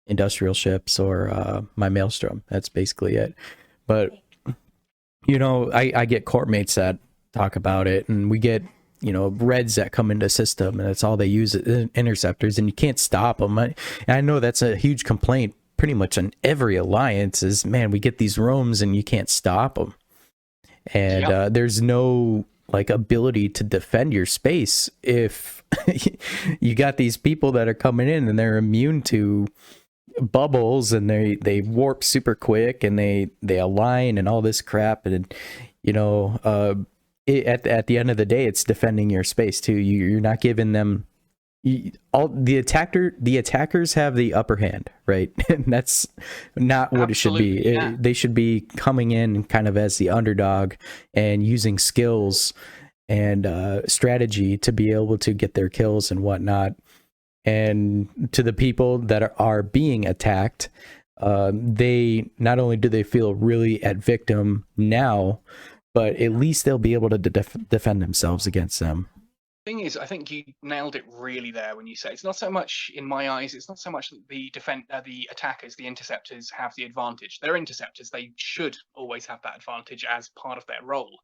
industrial ships, or my maelstrom. That's basically it. But I get court mates that talk about it, and we get reds that come into system, and that's all they use interceptors, and you can't stop them. I know that's a huge complaint pretty much on every alliance is, man, we get these roams and you can't stop them, and there's no ability to defend your space if you got these people that are coming in and they're immune to bubbles, and they warp super quick, and they align and all this crap, and at the end of the day, it's defending your space too. You're not giving them all the attackers have the upper hand, right? And that's not what it should be. Yeah. They should be coming in kind of as the underdog and using skills and strategy to be able to get their kills and whatnot. And to the people that are being attacked, they not only do they feel really at victim now, but at least they'll be able to defend themselves against them. Thing is, I think you nailed it really there when you say it's not so much, in my eyes, it's not so much that the attackers, the interceptors have the advantage. They're interceptors. They should always have that advantage as part of their role.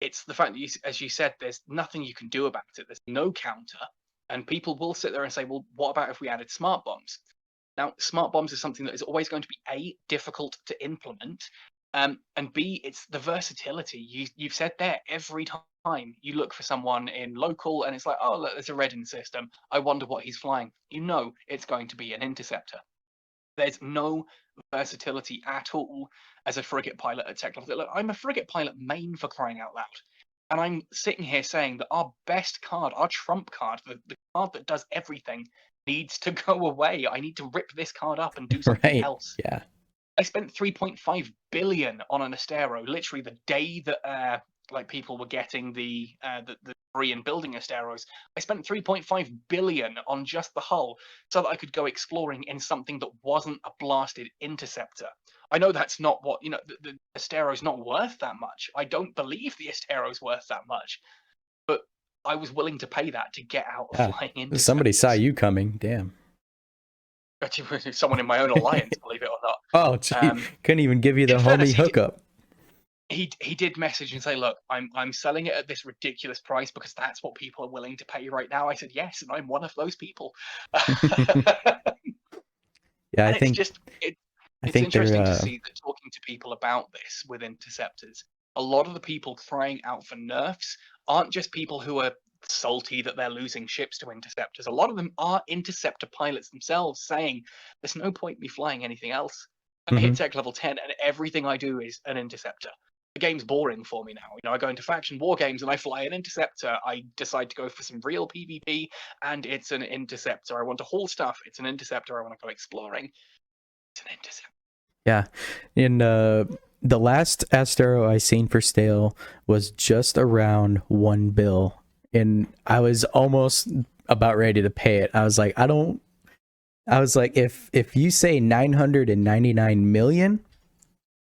It's the fact that, as you said, there's nothing you can do about it. There's no counter. And people will sit there and say, well, what about if we added smart bombs? Now, smart bombs is something that is always going to be A, difficult to implement, and B, it's the versatility. You've said there, every time you look for someone in local and it's like, oh, look, there's a red in system. I wonder what he's flying. It's going to be an interceptor. There's no versatility at all as a frigate pilot at tech level. Look, I'm a frigate pilot main, for crying out loud. And I'm sitting here saying that our best card, our trump card, the card that does everything, needs to go away. I need to rip this card up and do something else. Yeah. I spent 3.5 billion on an Astero, literally the day that people were getting the debris and building Asteros. I spent 3.5 billion on just the hull so that I could go exploring in something that wasn't a blasted interceptor. I know that's not what, the Astero's not worth that much. I don't believe the Astero's worth that much. But I was willing to pay that to get out of flying interceptors. Somebody saw you coming, damn. Someone in my own alliance, believe it or not. Oh, gee, couldn't even give you the homie hookup. he did message and say, look, I'm selling it at this ridiculous price because that's what people are willing to pay right now. I said yes, and I'm one of those people. Yeah, And it's I think interesting to they're see that talking to people about this with Interceptors, a lot of the people crying out for nerfs aren't just people who are salty that they're losing ships to Interceptors. A lot of them are Interceptor pilots themselves saying, there's no point me flying anything else. I hit tech level 10 and everything I do is an Interceptor. The game's boring for me now. I go into faction war games and I fly an Interceptor. I decide to go for some real PvP and it's an Interceptor. I want to haul stuff. It's an Interceptor. I want to go exploring. It's an Interceptor. Yeah. In the last Astero I seen for sale was just around $1 billion, and I was almost about ready to pay it. I was like, if you say 999 million,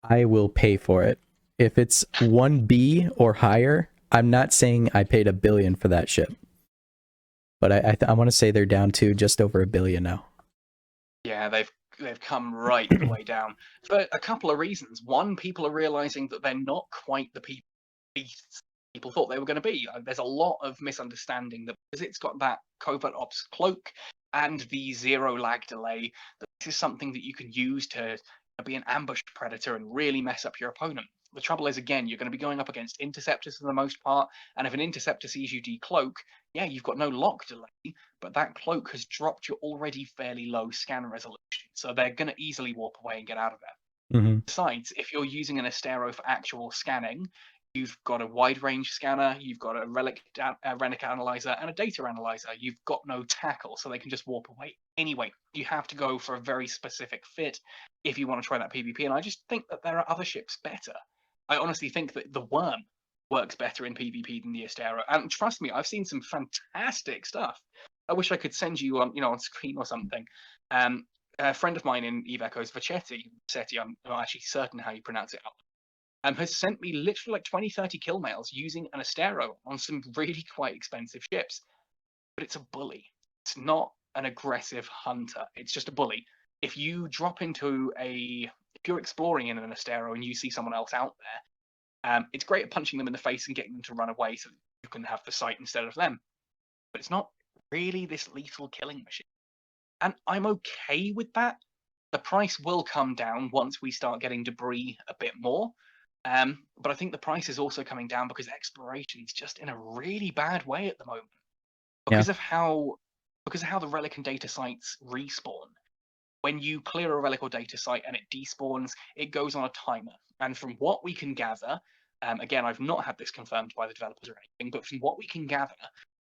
I will pay for it. If it's 1B or higher, I'm not saying I paid $1 billion for that ship, but I want to say they're down to just over $1 billion now. Yeah, they've come right the way down for a couple of reasons. One, people are realizing that they're not quite the people thought they were going to be. There's a lot of misunderstanding that because it's got that covert ops cloak and the zero lag delay, that this is something that you can use to be an ambush predator and really mess up your opponent. The trouble is, again, you're going to be going up against Interceptors for the most part, and if an Interceptor sees you decloak, yeah, you've got no lock delay, but that cloak has dropped your already fairly low scan resolution, so they're going to easily warp away and get out of there. Besides, if you're using an Astero for actual scanning, you've got a wide range scanner, you've got a relic analyzer, and a data analyzer. You've got no tackle, so they can just warp away. Anyway, you have to go for a very specific fit if you want to try that PvP, and I just think that there are other ships better. I honestly think that the Worm works better in PvP than the Astero, and trust me, I've seen some fantastic stuff. I wish I could send you on screen or something. A friend of mine in Eve Echoes, Vachetti, I'm not actually certain how you pronounce it out, has sent me literally like 20-30 kill mails using an Astero on some really quite expensive ships. But it's a bully. It's not an aggressive hunter. It's just a bully. If you drop into if you're exploring in an Astero and you see someone else out there, it's great at punching them in the face and getting them to run away so you can have the sight instead of them. But it's not really this lethal killing machine. And I'm okay with that. The price will come down once we start getting debris a bit more. But I think the price is also coming down because exploration is just in a really bad way at the moment. Because of how the relic and data sites respawn. When you clear a relic or data site and it despawns, it goes on a timer. And from what we can gather, again, I've not had this confirmed by the developers or anything, but from what we can gather,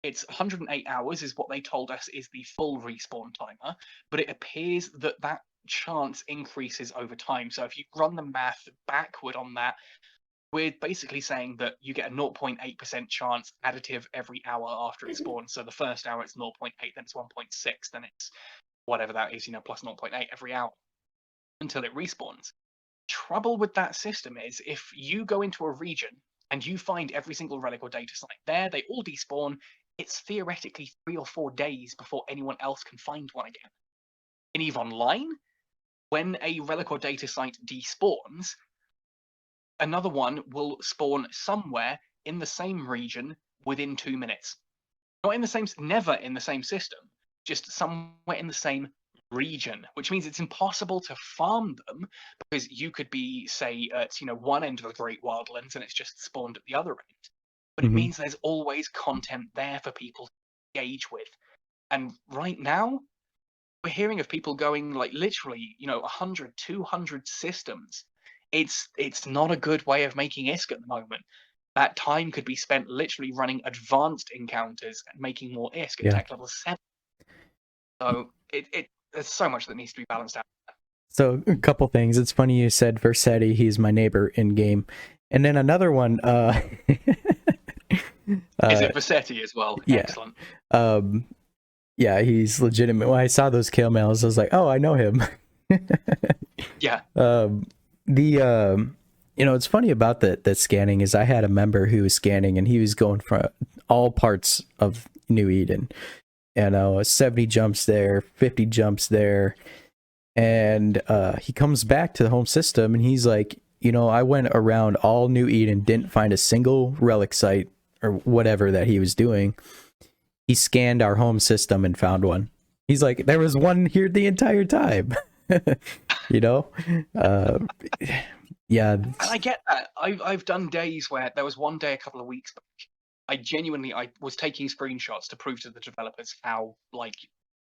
it's 108 hours is what they told us is the full respawn timer, but it appears that chance increases over time. So if you run the math backward on that, we're basically saying that you get a 0.8% chance additive every hour after it spawns. So the first hour it's 0.8, then it's 1.6, then it's whatever that is, plus 0.8 every hour until it respawns. Trouble with that system is if you go into a region and you find every single relic or data site there, they all despawn, it's theoretically 3 or 4 days before anyone else can find one again. In EVE Online, when a relic or data site despawns, another one will spawn somewhere in the same region within 2 minutes. Never in the same system, just somewhere in the same region, which means it's impossible to farm them because you could be, say, at one end of the Great Wildlands and it's just spawned at the other end. But it means there's always content there for people to engage with. And right now, we're hearing of people going like literally, 100, 200 systems. It's not a good way of making ISK at the moment. That time could be spent literally running advanced encounters and making more ISK at tech level 7. So there's so much that needs to be balanced out. So a couple things. It's funny you said Versetti, he's my neighbor in game. And then another one, is it Versetti as well? Yeah. Excellent. Yeah, he's legitimate. When I saw those kill mails, I was like, oh, I know him. Yeah. It's funny about the scanning is I had a member who was scanning and he was going from all parts of New Eden. 70 jumps there, 50 jumps there. And he comes back to the home system and he's like, I went around all New Eden, didn't find a single relic site or whatever that he was doing. He scanned our home system and found one. He's like, there was one here the entire time. you know? Yeah. And I get that. I've done days where there was one day a couple of weeks back. I was taking screenshots to prove to the developers how like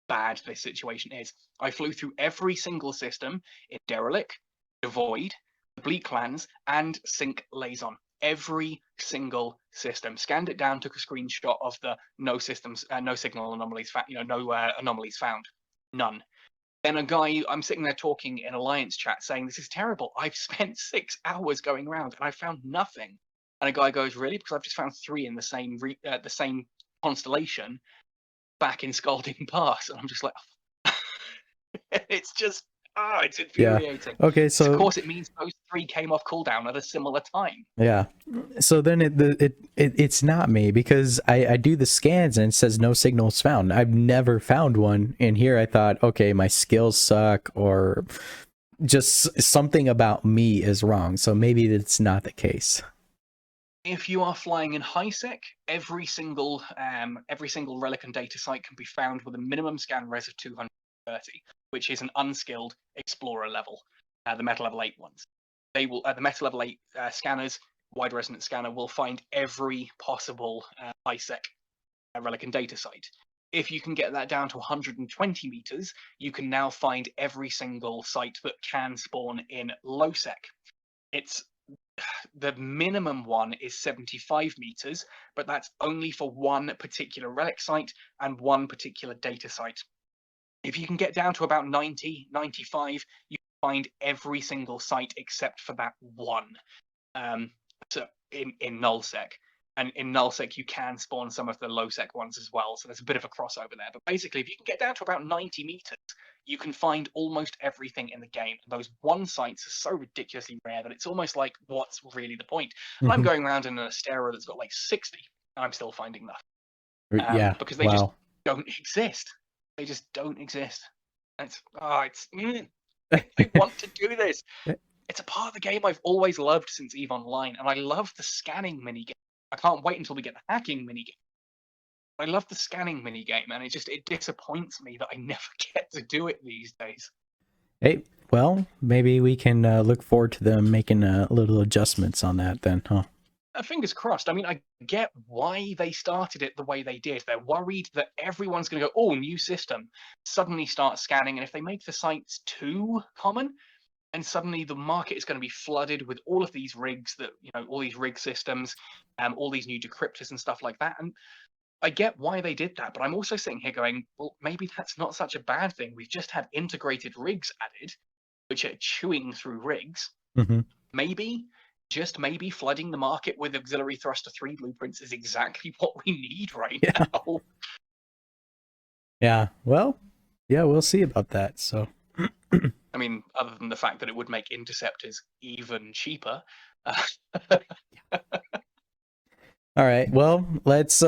bad this situation is. I flew through every single system in Derelict, Devoid, Bleak Clans, and Sync Liaison. Every single system. Scanned it down, took a screenshot of the no signal anomalies, no anomalies found. None. Then I'm sitting there talking in Alliance chat saying, this is terrible. I've spent 6 hours going around and I found nothing. And a guy goes, really? Because I've just found 3 in the same constellation back in Scalding Pass. And I'm just like, it's just, it's infuriating. Yeah. Okay, so of course it means those 3 came off cooldown at a similar time. Yeah. So then it's not me, because I do the scans and it says no signals found. I've never found one in here. I thought, okay, my skills suck, or just something about me is wrong. So maybe it's not the case. If you are flying in HiSec, every single relic and data site can be found with a minimum scan res of 230, which is an unskilled explorer level. The meta level 8 ones. They will the meta level 8 scanners, wide resonance scanner, will find every possible HiSec relic and data site. If you can get that down to 120 meters, you can now find every single site that can spawn in low sec. The minimum one is 75 meters, but that's only for one particular relic site and one particular data site. If you can get down to about 90, 95, you can find every single site except for that one. So in nullsec. And in nullsec, you can spawn some of the low-sec ones as well, so there's a bit of a crossover there. But basically, if you can get down to about 90 meters, you can find almost everything in the game. And those one sites are so ridiculously rare that it's almost like, what's really the point? Mm-hmm. I'm going around in an Astera that's got like 60, and I'm still finding nothing. Yeah, because they just don't exist. They just don't exist. And I want to do this. It's a part of the game I've always loved since EVE Online, and I love the scanning minigame. I can't wait until we get the hacking minigame. I love the scanning minigame, and it disappoints me that I never get to do it these days. Hey, well, maybe we can look forward to them making little adjustments on that then, huh? Fingers crossed. I mean, I get why they started it the way they did. They're worried that everyone's going to go, oh, new system, suddenly start scanning, and if they make the sites too common, and suddenly the market is going to be flooded with all of these rigs all these rig systems, all these new decryptors and stuff like that. And I get why they did that, but I'm also sitting here going, well, maybe that's not such a bad thing. We've just had integrated rigs added, which are chewing through rigs. Mm-hmm. Just maybe flooding the market with auxiliary thruster 3 blueprints is exactly what we need right now. Yeah, well, yeah, we'll see about that, so... I mean, other than the fact that it would make Interceptors even cheaper. All right, well, let's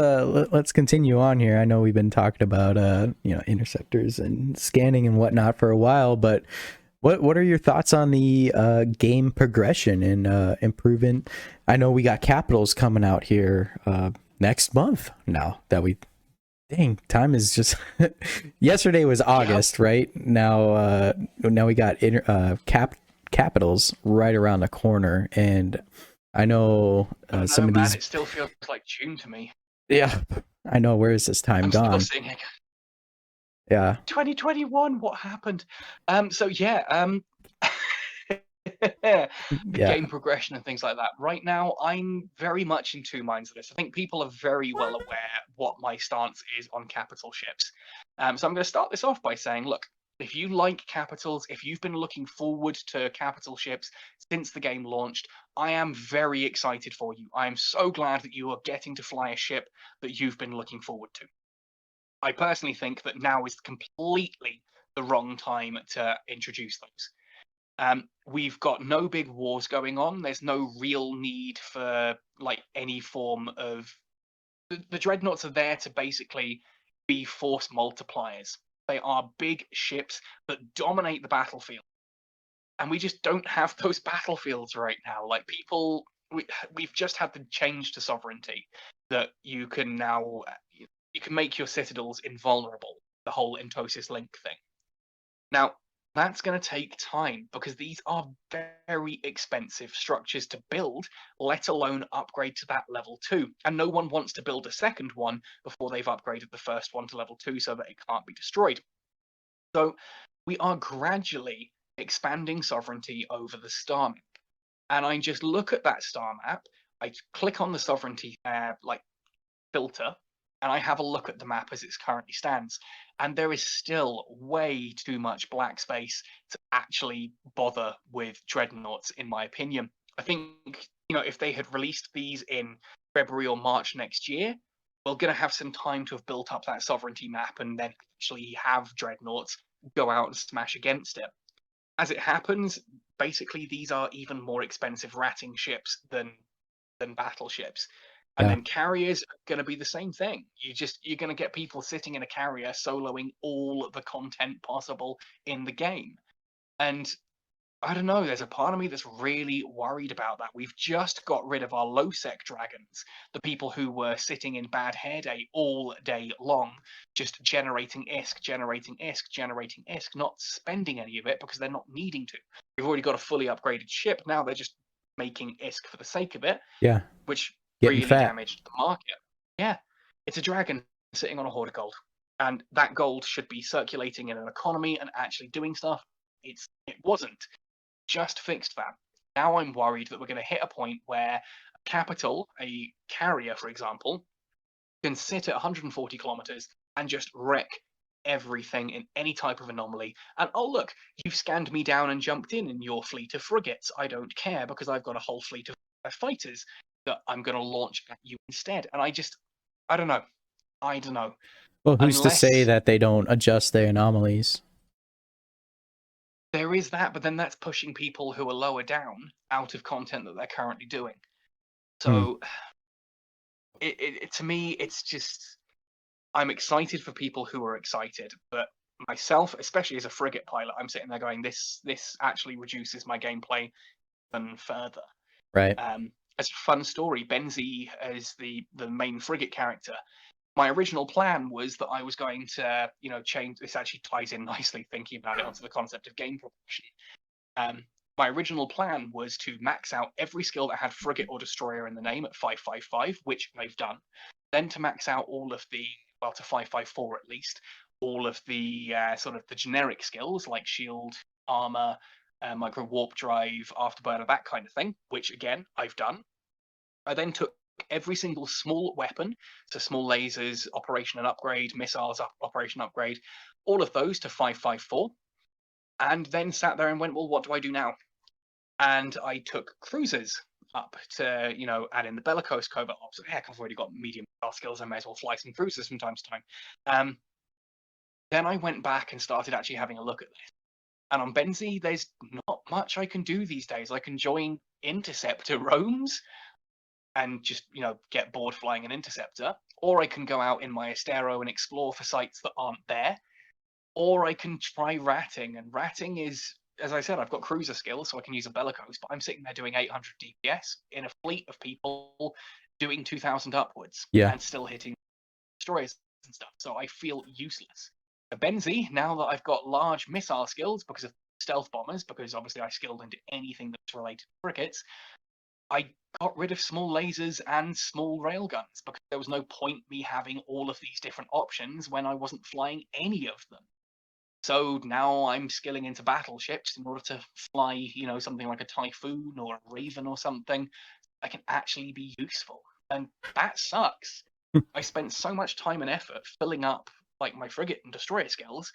continue on here. I know we've been talking about Interceptors and scanning and whatnot for a while, but what are your thoughts on the game progression and improvement? I know we got Capitals coming out here next month now that dang, time is just yesterday was August, right? Now we got Capitals right around the corner, and I know some of these. It still feels like June to me. Yeah, I know. Where is this time gone? Still seeing it. Yeah. 2021. What happened? Game progression and things like that. Right now, I'm very much in two minds of this. I think people are very well aware what my stance is on capital ships. So I'm going to start this off by saying, look, if you like capitals, if you've been looking forward to capital ships since the game launched, I am very excited for you. I am so glad that you are getting to fly a ship that you've been looking forward to. I personally think that now is completely the wrong time to introduce those. We've got no big wars going on. There's no real need for any form of... The dreadnoughts are there to basically be force multipliers. They are big ships that dominate the battlefield. And we just don't have those battlefields right now. Like people, we've just had the change to sovereignty that you can now you can make your citadels invulnerable. The whole Entosis link thing. Now that's going to take time because these are very expensive structures to build, let alone upgrade to that level 2. And no one wants to build a second one before they've upgraded the first one to level 2 so that it can't be destroyed. So we are gradually expanding sovereignty over the star map. And I just look at that star map, I click on the sovereignty like filter, and I have a look at the map as it currently stands. And there is still way too much black space to actually bother with dreadnoughts, in my opinion. I think, if they had released these in February or March next year, we're going to have some time to have built up that sovereignty map and then actually have dreadnoughts go out and smash against it. As it happens, basically these are even more expensive ratting ships than battleships. And then carriers are going to be the same thing. You're going to get people sitting in a carrier soloing all the content possible in the game. And I don't know, there's a part of me that's really worried about that. We've just got rid of our low-sec dragons, the people who were sitting in bad hair day all day long, just generating ISK, not spending any of it because they're not needing to. We've already got a fully upgraded ship, now they're just making ISK for the sake of it, which Getting really fat. damaged the market. Yeah, it's a dragon sitting on a hoard of gold, and that gold should be circulating in an economy and actually doing stuff. It wasn't. Just fixed that. Now I'm worried that we're going to hit a point where a capital, a carrier, for example, can sit at 140 kilometers and just wreck everything in any type of anomaly. And oh, look, you've scanned me down and jumped in your fleet of frigates. I don't care because I've got a whole fleet of fighters that I'm going to launch at you instead. And I don't know. Well, who's to say that they don't adjust their anomalies? There is that, but then that's pushing people who are lower down out of content that they're currently doing. So to me, it's just, I'm excited for people who are excited, but myself, especially as a frigate pilot, I'm sitting there going, this actually reduces my gameplay even further. Right. As a fun story, Benzie is the main frigate character. My original plan was that I was going to, change. This actually ties in nicely, thinking about it, onto the concept of game progression. My original plan was to max out every skill that had frigate or destroyer in the name at 555, which I've done. Then to max out all of the, to 554 at least, all of the sort of the generic skills like shield, armor, micro warp drive, afterburner, that kind of thing, which again I've done. I then took every single small weapon, so small lasers, operation and upgrade, missiles, operation upgrade, all of those to 554, and then sat there and went, well, what do I do now? And I took cruisers up to, add in the bellicose covert ops. Heck, I've already got medium skills, I may as well fly some cruisers from time to time. Then I went back and started actually having a look at this. And on Benzie, there's not much I can do these days. I can join Interceptor roams and just, get bored flying an Interceptor. Or I can go out in my Astero and explore for sites that aren't there. Or I can try ratting. And ratting is, as I said, I've got cruiser skills, so I can use a bellicose, but I'm sitting there doing 800 DPS in a fleet of people doing 2,000 upwards. And still hitting destroyers and stuff. So I feel useless. Benzie, now that I've got large missile skills because of stealth bombers, because obviously I skilled into anything that's related to frigates, I got rid of small lasers and small railguns because there was no point me having all of these different options when I wasn't flying any of them. So now I'm skilling into battleships in order to fly, something like a Typhoon or a Raven or something that can actually be useful. And that sucks. I spent so much time and effort filling up like my frigate and destroyer skills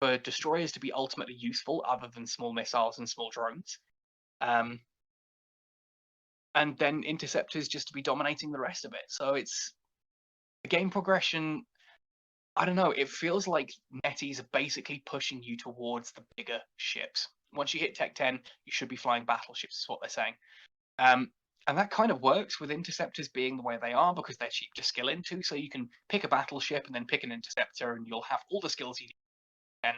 for destroyers to be ultimately useful other than small missiles and small drones. And then Interceptors just to be dominating the rest of it. So it's the game progression. I don't know. It feels like Netties are basically pushing you towards the bigger ships. Once you hit Tech 10, you should be flying battleships, is what they're saying. And that kind of works with Interceptors being the way they are because they're cheap to skill into. So you can pick a battleship and then pick an Interceptor and you'll have all the skills you need and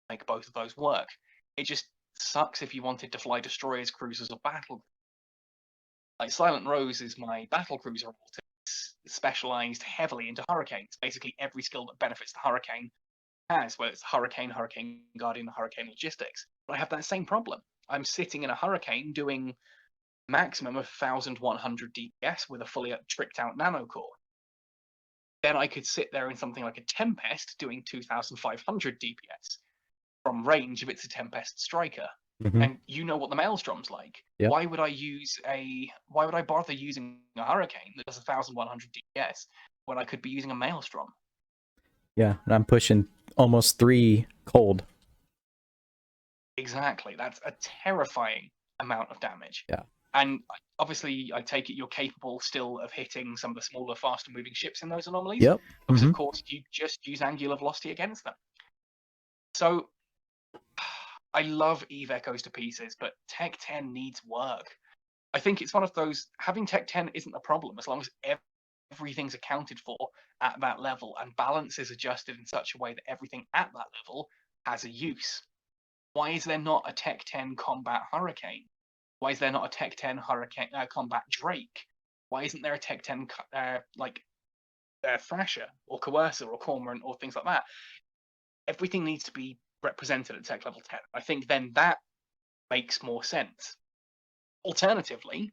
make both of those work. It just sucks if you wanted to fly destroyers, cruisers, or battle. Like Silent Rose is my battle cruiser. It's specialized heavily into hurricanes. Basically, every skill that benefits the hurricane has, whether it's Hurricane, Hurricane Guardian, Hurricane Logistics. But I have that same problem. I'm sitting in a hurricane doing maximum of 1100 DPS with a fully tricked out nano core. Then I could sit there in something like a Tempest doing 2500 DPS from range if it's a Tempest striker. And you know what the Maelstrom's like. Yep. Why would I bother using a Hurricane that does 1100 DPS when I could be using a Maelstrom? Yeah, and I'm pushing almost 3 cold. Exactly. That's a terrifying amount of damage. Yeah. And obviously, I take it you're capable still of hitting some of the smaller, faster moving ships in those anomalies. Yep. Because, of course, you just use angular velocity against them. So, I love Eve Echoes to pieces, but Tech 10 needs work. I think it's one of those, having Tech 10 isn't a problem as long as everything's accounted for at that level and balance is adjusted in such a way that everything at that level has a use. Why is there not a Tech 10 Combat Hurricane? Why is there not a Tech 10 Hurricane Combat Drake? Why isn't there a Tech 10 Thrasher or Coercer or Cormorant or things like that? Everything needs to be represented at Tech level 10. I think then that makes more sense. Alternatively,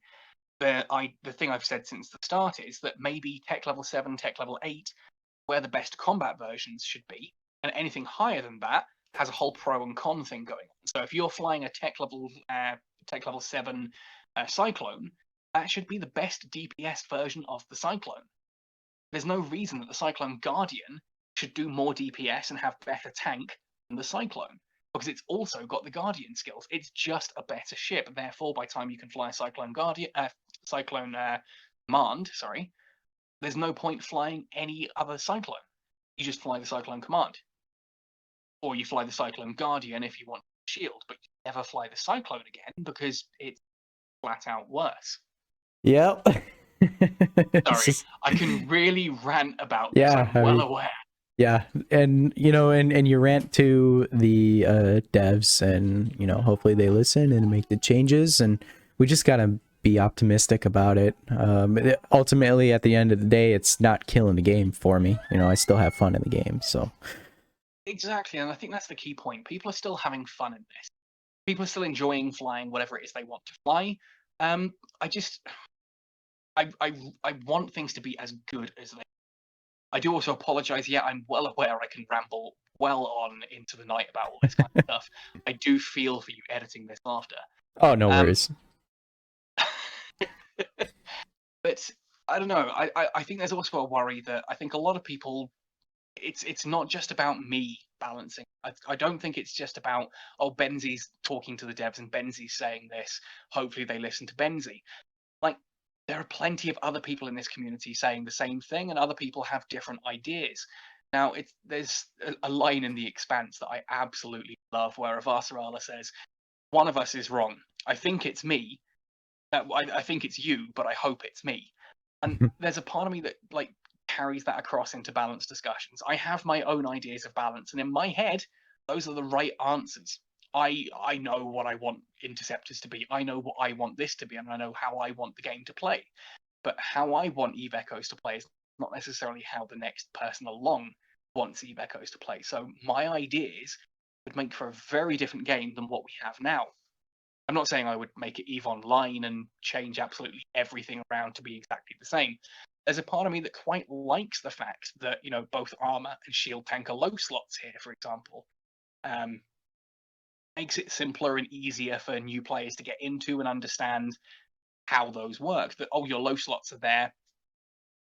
the thing I've said since the start is that maybe Tech level 7, Tech level 8, where the best combat versions should be, and anything higher than that has a whole pro and con thing going on. So if you're flying a Tech level 7 Cyclone, that should be the best DPS version of the Cyclone. There's no reason that the Cyclone Guardian should do more DPS and have better tank than the Cyclone, because it's also got the Guardian skills. It's just a better ship. Therefore, by the time you can fly a Cyclone Command, there's no point flying any other Cyclone. You just fly the Cyclone Command. Or you fly the Cyclone Guardian if you want shield, but you never fly the Cyclone again because it's flat out worse. Yep. Sorry, I can really rant about this. I'm well aware. Yeah, and and you rant to the devs, and hopefully they listen and make the changes, and we just gotta be optimistic about it. Ultimately, at the end of the day, it's not killing the game for me. I still have fun in the game, so. Exactly, and I think that's the key point. People are still having fun in this. People are still enjoying flying whatever it is they want to fly. I want things to be as good as they. I do also apologize. Yeah, I'm well aware I can ramble well on into the night about all this kind of stuff. I do feel for you editing this after. Oh, no worries. But I don't know. I think there's also a worry that I think a lot of people. It's not just about me balancing. I don't think it's just about, Benzie's talking to the devs and Benzie's saying this. Hopefully they listen to Benzie. Like, there are plenty of other people in this community saying the same thing, and other people have different ideas. Now, there's a line in The Expanse that I absolutely love where Avasarala says, one of us is wrong. I think it's me. I think it's you, but I hope it's me. And there's a part of me that, carries that across into balance discussions. I have my own ideas of balance, and in my head, those are the right answers. I know what I want Interceptors to be. I know what I want this to be, and I know how I want the game to play. But how I want Eve Echoes to play is not necessarily how the next person along wants Eve Echoes to play. So my ideas would make for a very different game than what we have now. I'm not saying I would make it EVE Online and change absolutely everything around to be exactly the same. There's a part of me that quite likes the fact that, both armor and shield tank are low slots here, for example. Makes it simpler and easier for new players to get into and understand how those work. That, your low slots are there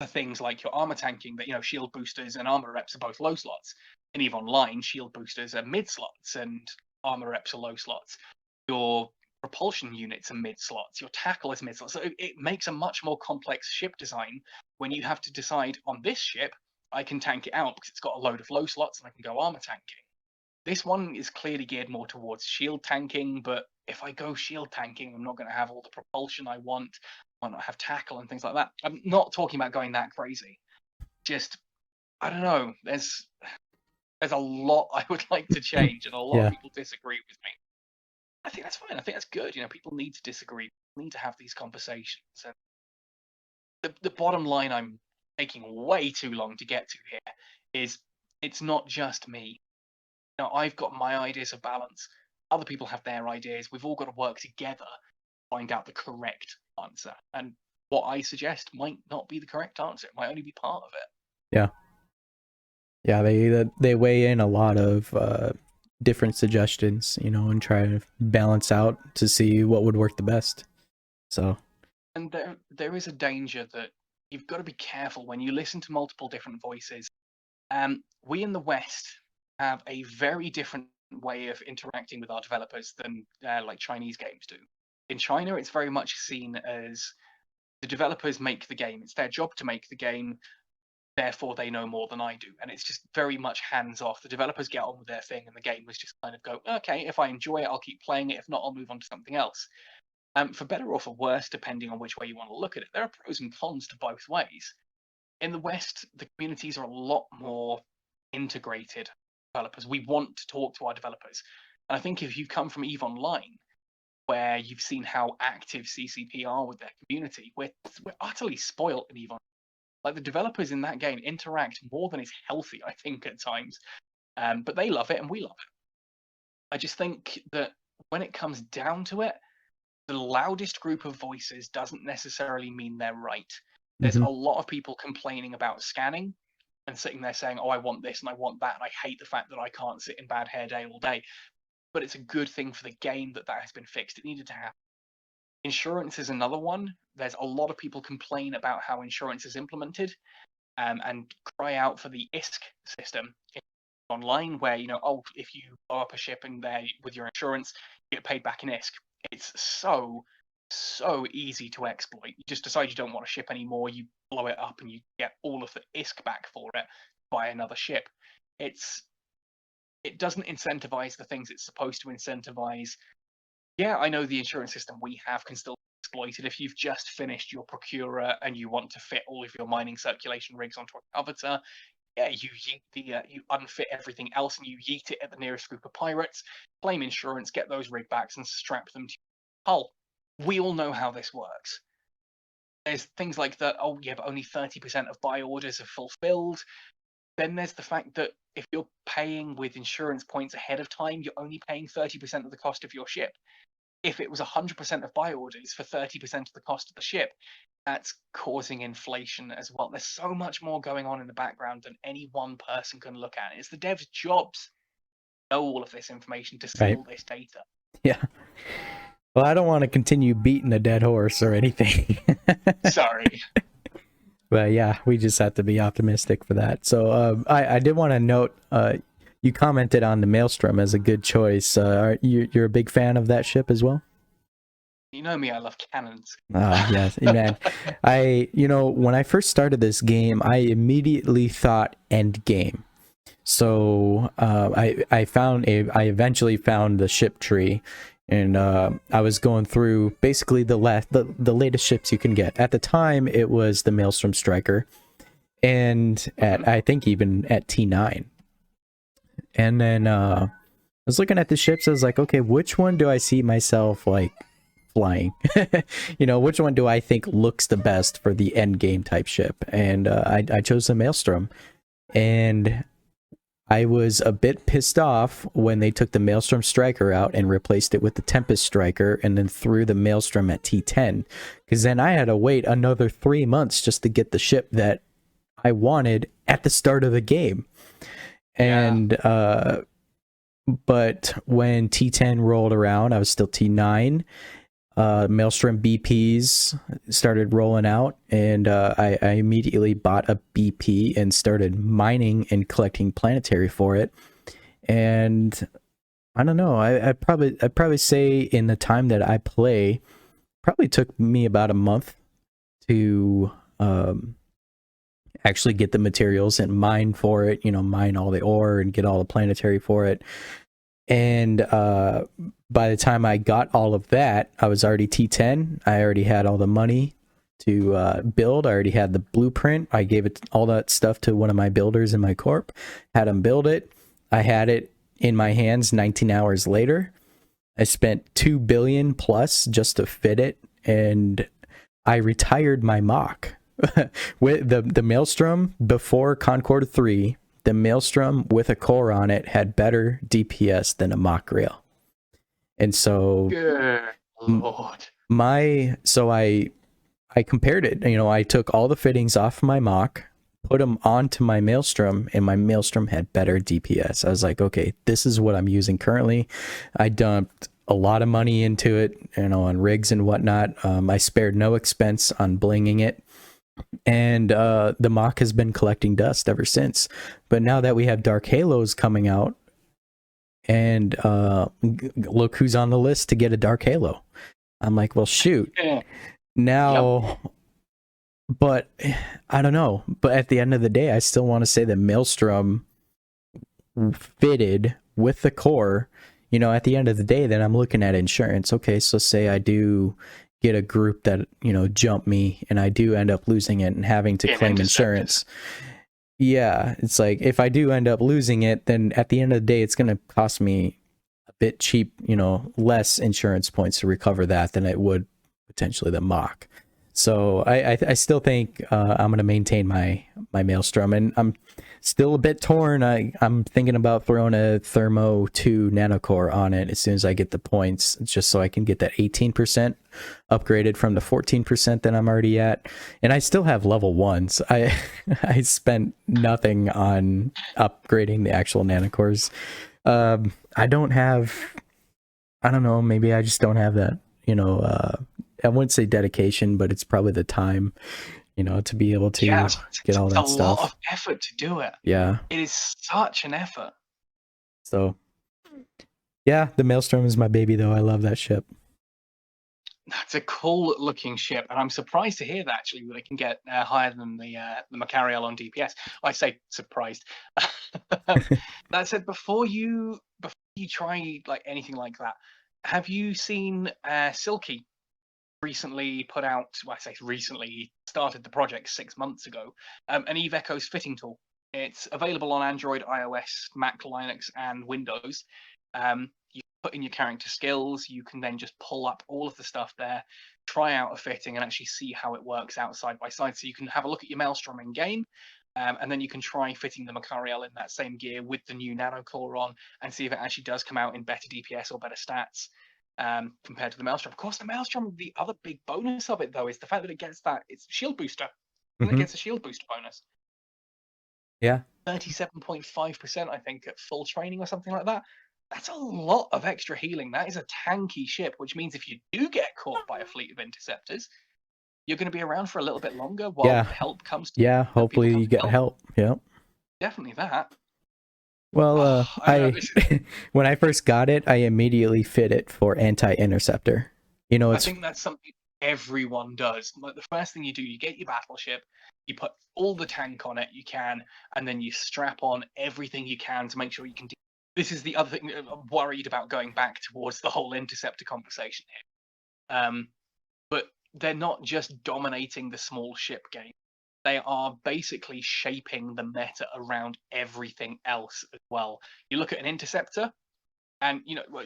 for things like your armor tanking, that, shield boosters and armor reps are both low slots. And EVE Online, shield boosters are mid slots and armor reps are low slots. Your propulsion units are mid slots, your tackle is mid slots. So it makes a much more complex ship design when you have to decide, on this ship, I can tank it out because it's got a load of low slots and I can go armor tanking. This one is clearly geared more towards shield tanking, but if I go shield tanking, I'm not going to have all the propulsion I want. I might not have tackle and things like that. I'm not talking about going that crazy. Just, I don't know. There's a lot I would like to change, and a lot of people disagree with me. I think that's fine. I think that's good. People need to disagree. People need to have these conversations. And the bottom line I'm taking way too long to get to here is it's not just me. I've got my ideas of balance. Other people have their ideas. We've all got to work together to find out the correct answer. And what I suggest might not be the correct answer. It might only be part of it. Yeah, they weigh in a lot of different suggestions, and try to balance out to see what would work the best. So, and there is a danger that you've got to be careful when you listen to multiple different voices. We in the West have a very different way of interacting with our developers than like Chinese games do. In China, it's very much seen as the developers make the game. It's their job to make the game. Therefore, they know more than I do. And it's just very much hands off. The developers get on with their thing, and the game was just kind of go, okay, if I enjoy it, I'll keep playing it. If not, I'll move on to something else. For better or for worse, depending on which way you want to look at it, there are pros and cons to both ways. In the West, the communities are a lot more integrated. Developers, we want to talk to our developers. And I think if you come from EVE Online, where you've seen how active CCP are with their community, we're utterly spoilt in EVE Online. Like, the developers in that game interact more than is healthy, I think, at times. But they love it and we love it. I just think that when it comes down to it, the loudest group of voices doesn't necessarily mean they're right. There's a lot of people complaining about scanning and sitting there saying, oh, I want this and I want that, and I hate the fact that I can't sit in bad hair day all day. But it's a good thing for the game that has been fixed. It needed to happen. Insurance is another one. There's a lot of people complain about how insurance is implemented and cry out for the ISK system online where, if you blow up a ship in there with your insurance, you get paid back in ISK. It's so easy to exploit. You just decide you don't want a ship anymore, you blow it up, and you get all of the ISK back for it, buy another ship. It doesn't incentivize the things it's supposed to incentivize. Yeah, I know the insurance system we have can still be exploited. If you've just finished your procurer and you want to fit all of your mining circulation rigs onto a coveter, yeah, you you unfit everything else and you yeet it at the nearest group of pirates, claim insurance, get those rig backs and strap them to your hull. We all know how this works. There's things like that, oh yeah, but only 30% of buy orders are fulfilled. Then there's the fact that if you're paying with insurance points ahead of time, you're only paying 30% of the cost of your ship. If it was 100% of buy orders for 30% of the cost of the ship, that's causing inflation as well. There's so much more going on in the background than any one person can look at. It's the devs' jobs to know all of this information, to see all this data. Yeah. Well, I don't want to continue beating a dead horse or anything. Sorry. But yeah, we just have to be optimistic for that. So I did want to note, you commented on the Maelstrom as a good choice. You're a big fan of that ship as well? You know me, I love cannons. Yes, man. When I first started this game, I immediately thought end game. So I eventually found the ship tree, and I was going through basically the latest ships you can get. At the time, it was the Maelstrom Striker, and I think even at T9. And then I was looking at the ships. I was like, okay, which one do I see myself like flying? Which one do I think looks the best for the end game type ship? And I chose the Maelstrom, and I was a bit pissed off when they took the Maelstrom Striker out and replaced it with the Tempest Striker, and then threw the Maelstrom at T10, because then I had to wait another 3 months just to get the ship that I wanted at the start of the game. And but when T10 rolled around, I was still T9. Maelstrom BPs started rolling out, and I immediately bought a BP and started mining and collecting planetary for it. And I don't know, I'd probably say in the time that I play, probably took me about a month to actually get the materials and mine for it, mine all the ore and get all the planetary for it. And by the time I got all of that, I was already T10. I already had all the money to build. I already had the blueprint. I gave it all that stuff to one of my builders in my corp, had him build it. I had it in my hands 19 hours later. I spent 2 billion plus just to fit it, and I retired my mock with the Maelstrom before Concord 3. The Maelstrom with a core on it had better DPS than a mock rail. And so Good Lord. I compared it. I took all the fittings off my mock, put them onto my Maelstrom, and my Maelstrom had better DPS. I was like, okay, this is what I'm using currently. I dumped a lot of money into it, on rigs and whatnot. I spared no expense on blinging it. And the mock has been collecting dust ever since. But now that we have Dark Halos coming out, and look who's on the list to get a Dark Halo. I'm like, well, shoot. Now, yep. But I don't know. But at the end of the day, I still want to say that Maelstrom fitted with the core. At the end of the day, then I'm looking at insurance. Okay, so say I do get a group that, jump me, and I do end up losing it and having to claim insurance. Yeah, it's like, if I do end up losing it, then at the end of the day, it's going to cost me a bit cheap, less insurance points to recover that than it would potentially the mock. So I still think I'm going to maintain my Maelstrom, and I'm still a bit torn. I'm thinking about throwing a Thermo 2 nanocore on it as soon as I get the points, just so I can get that 18% upgraded from the 14% that I'm already at. And I still have level 1s. I spent nothing on upgrading the actual nanocores. I don't know, maybe I just don't have that, I wouldn't say dedication, but it's probably the time, to be able to get all that stuff. It's a lot of effort to do it. Yeah. It is such an effort. So, yeah, the Maelstrom is my baby, though. I love that ship. That's a cool looking ship, and I'm surprised to hear that actually that it can get higher than the Macariel on DPS. I say surprised. That said, before you try like anything like that, have you seen Silky recently put out? Well, I say recently, he started the project 6 months ago. An Eve Echoes fitting tool. It's available on Android, iOS, Mac, Linux, and Windows. You put in your character skills. You can then just pull up all of the stuff there, try out a fitting, and actually see how it works out side by side. So you can have a look at your Maelstrom in game, and then you can try fitting the Macariel in that same gear with the new nanocore on, and see if it actually does come out in better DPS or better stats compared to the Maelstrom. Of course, the Maelstrom, the other big bonus of it, though, is the fact that it gets it's shield booster. And it gets a shield booster bonus. Yeah. 37.5%, I think, at full training or something like that. That's a lot of extra healing. That is a tanky ship, which means if you do get caught by a fleet of Interceptors, you're going to be around for a little bit longer while help comes to you. Hopefully you get help. Yeah. Definitely that. Well, when I first got it, I immediately fit it for anti-interceptor. I think that's something everyone does. Like, the first thing you do, you get your battleship, you put all the tank on it you can, and then you strap on everything you can to make sure you can do. This is the other thing I'm worried about, going back towards the whole Interceptor conversation here. But they're not just dominating the small ship game. They are basically shaping the meta around everything else as well. You look at an Interceptor, and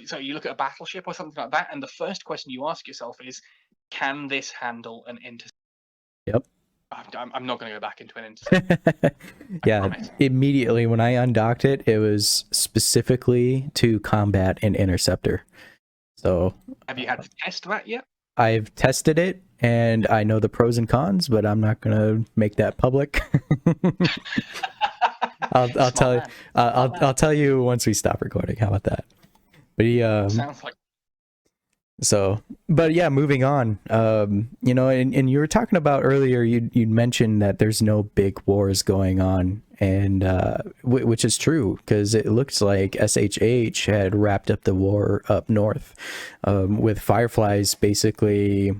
so you look at a battleship or something like that, and the first question you ask yourself is, can this handle an Interceptor? Yep. I'm not going to go back into an Interceptor. Yeah, immediately when I undocked it, it was specifically to combat an Interceptor. So, have you had to test that yet? I've tested it, and I know the pros and cons, but I'm not going to make that public. I'll tell you. I'll tell you once we stop recording. How about that? But sounds like. So, but yeah, moving on. And you were talking about earlier. You mentioned that there's no big wars going on, and which is true, because it looks like SHH had wrapped up the war up north, with Fireflies basically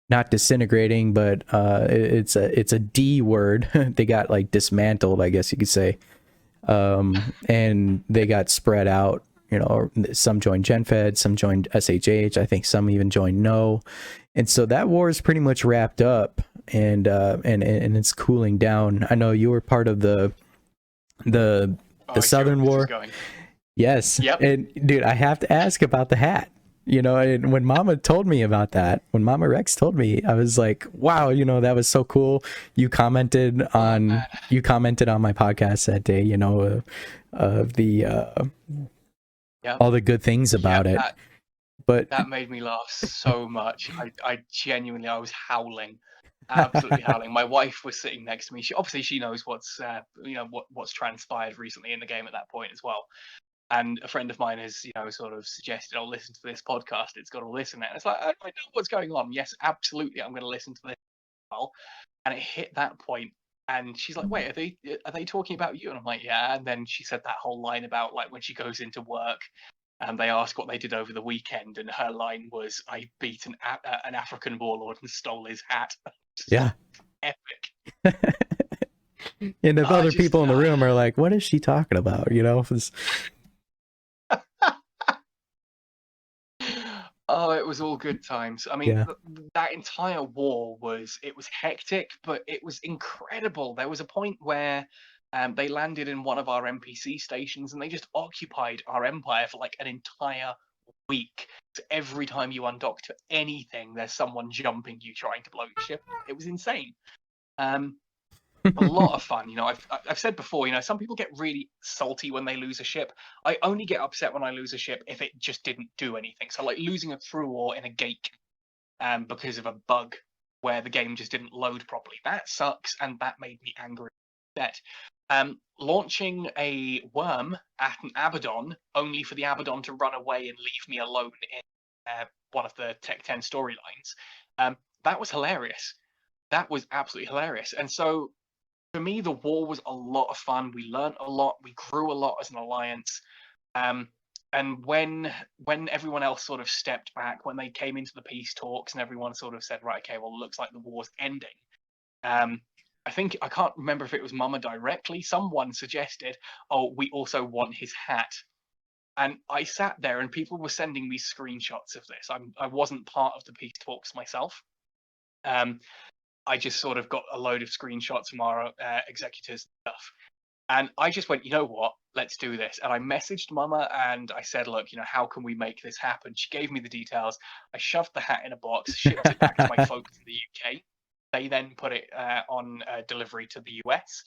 not disintegrating, but it's a D word. They got like dismantled, I guess you could say, and they got spread out. Some joined GenFed, some joined SHH. I think some even joined No, and so that war is pretty much wrapped up, and it's cooling down. I know you were part of the Southern War. Yes. Yep. And dude, I have to ask about the hat. And when Mama told me about that, when Mama Rex told me, I was like, wow, that was so cool. You commented on man. my podcast that day, of the Yep. all the good things about it. But That made me laugh so much. I genuinely, I was howling, absolutely howling. My wife was sitting next to me. She knows what's what's transpired recently in the game at that point as well. And a friend of mine has sort of suggested, "Oh, listen to this podcast. It's got all this in it." And it's like, I know what's going on. Yes, absolutely, I'm going to listen to this as well. And it hit that point, and she's like, "Wait, are they talking about you?" And I'm like, "Yeah." And then she said that whole line about like when she goes into work and they ask what they did over the weekend, and her line was, "I beat an African warlord and stole his hat." yeah. Epic. And if other Just, people in the room are like, what is she talking about? Oh, it was all good times. I mean, Yeah. that entire war was hectic, but it was incredible. There was a point where they landed in one of our NPC stations and they just occupied our empire for like an entire week. So every time you undock to anything, there's someone jumping you trying to blow your ship. It was insane. A lot of fun. I've said before, some people get really salty when they lose a ship. I only get upset when I lose a ship if it just didn't do anything. So like losing a crew or in a gate because of a bug where the game just didn't load properly. That sucks, and that made me angry. Launching a worm at an Abaddon only for the Abaddon to run away and leave me alone in one of the Tech 10 storylines. That was hilarious. That was absolutely hilarious. And so for me, the war was a lot of fun. We learned a lot. We grew a lot as an alliance. And when everyone else sort of stepped back, when they came into the peace talks and everyone sort of said, right, okay, well, it looks like the war's ending. I can't remember if it was Mama directly. Someone suggested, oh, we also want his hat. And I sat there and people were sending me screenshots of this. I wasn't part of the peace talks myself. I just sort of got a load of screenshots from our executors and stuff. And I just went, you know what, let's do this. And I messaged Mama and I said, look, how can we make this happen? She gave me the details. I shoved the hat in a box, shipped it back to my folks in the UK. They then put it on delivery to the US.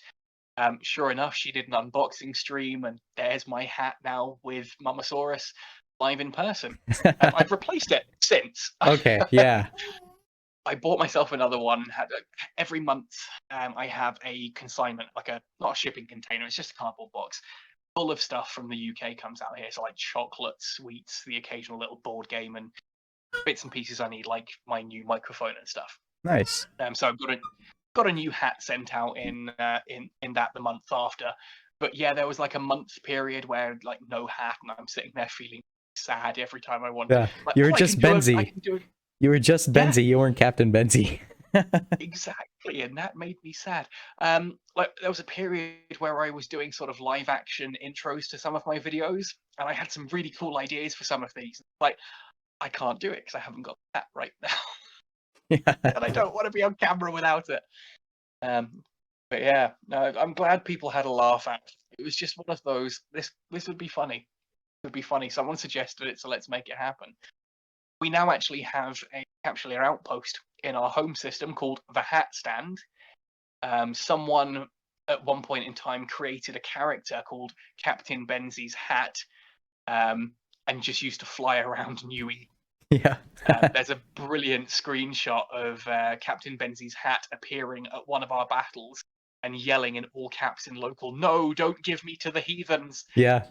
Sure enough, she did an unboxing stream, and there's my hat now with Mamasaurus live in person. I've replaced it since. Okay, yeah. I bought myself another one. Every month, I have a consignment, like not a shipping container. It's just a cardboard box full of stuff from the UK comes out here. So like chocolate, sweets, the occasional little board game, and bits and pieces I need, like my new microphone and stuff. Nice. So I've got a new hat sent out in that the month after. But yeah, there was like a month period where like no hat, and I'm sitting there feeling sad every time I want. Yeah, like, you were just Benzie. You were just Benzie. You weren't Captain Benzie. Exactly, and that made me sad. Like there was a period where I was doing sort of live action intros to some of my videos, and I had some really cool ideas for some of these. Like I can't do it because I haven't got that right now. Yeah. And I don't want to be on camera without it. But yeah, no, I'm glad people had a laugh at it. It was just one of those. This would be funny. It would be funny. Someone suggested it, so let's make it happen. We now actually have a capsuleer outpost in our home system called the Hat Stand. Someone at one point in time created a character called Captain Benzie's Hat, and just used to fly around Newey. Yeah. There's a brilliant screenshot of Captain Benzie's hat appearing at one of our battles and yelling in all caps in local, "No, don't give me to the heathens." Yeah.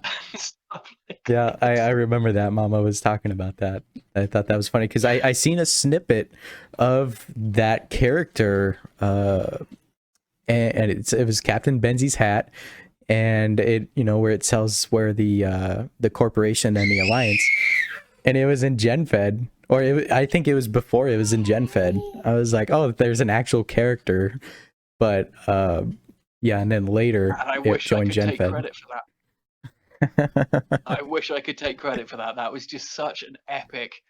Yeah, I remember that. Mama was talking about that. I thought that was funny because I seen a snippet of that character, and it was Captain Benzie's hat, and it where it tells where the corporation and the alliance, and it was in GenFed, or I think it was before it was in GenFed. I was like, oh, there's an actual character, but yeah, and then later it joined GenFed. Take credit for that. I wish I could take credit for that. That was just such an epic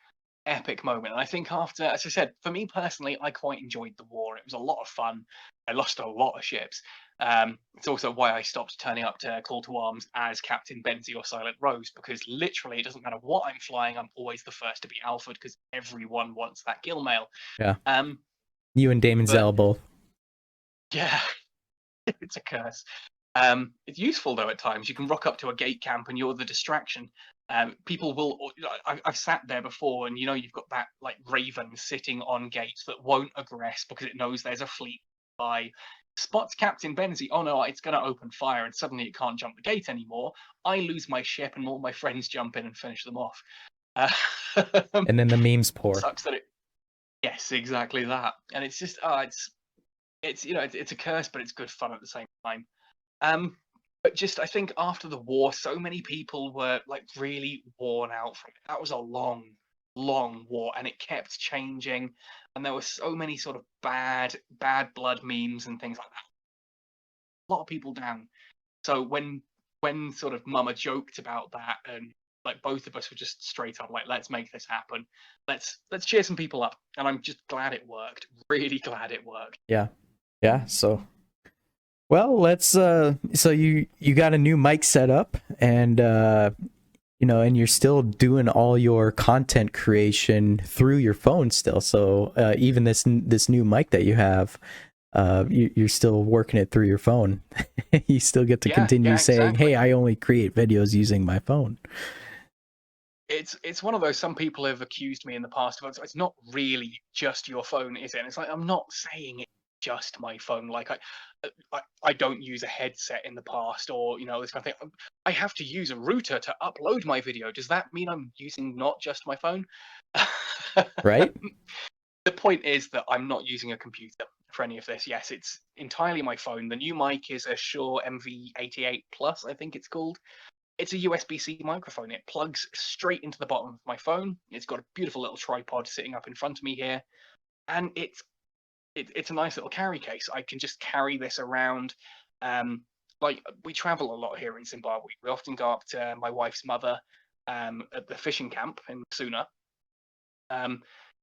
moment. And I think after, as I said, for me personally, I quite enjoyed the war. It was a lot of fun. I lost a lot of ships. It's also why I stopped turning up to Call to Arms as Captain Benzie or Silent Rose, because literally it doesn't matter what I'm flying, I'm always the first to be alphaed because everyone wants that kill mail. Yeah. Um, You and Damon but- Zell both. yeah, it's a curse. It's useful though at times. You can rock up to a gate camp and you're the distraction. People will. I've sat there before, and you've got that like raven sitting on gates that won't aggress because it knows there's a fleet by. Spots Captain Benzie. Oh no, it's going to open fire, and suddenly it can't jump the gate anymore. I lose my ship, and all my friends jump in and finish them off. And then the memes pour. Sucks that it. Yes, exactly that. And it's just, it's a curse, but it's good fun at the same time. But just I think after the war, so many people were like really worn out from it. That was a long war, and it kept changing, and there were so many sort of bad blood memes and things like that. A lot of people down. So when sort of Mama joked about that, and like both of us were just straight up like, let's make this happen. Let's cheer some people up. And I'm just glad it worked. Really glad it worked. Yeah. So well, let's so you got a new mic set up, and and you're still doing all your content creation through your phone still. So even this new mic that you have, you're still working it through your phone. You still get to continue saying, exactly. hey, I only create videos using my phone. It's one of those, some people have accused me in the past of it's not really just your phone, is it? And it's like, I'm not saying it's just my phone. Like I don't use a headset in the past, or this kind of thing. I have to use a router to upload my video. Does that mean I'm using not just my phone? Right. The point is that I'm not using a computer for any of this. Yes, it's entirely my phone. The new mic is a Shure MV88 Plus, I think it's called. It's a USB-C microphone. It plugs straight into the bottom of my phone. It's got a beautiful little tripod sitting up in front of me here, and it's a nice little carry case. I can just carry this around. Like, we travel a lot here in Zimbabwe. We often go up to my wife's mother at the fishing camp in Suna.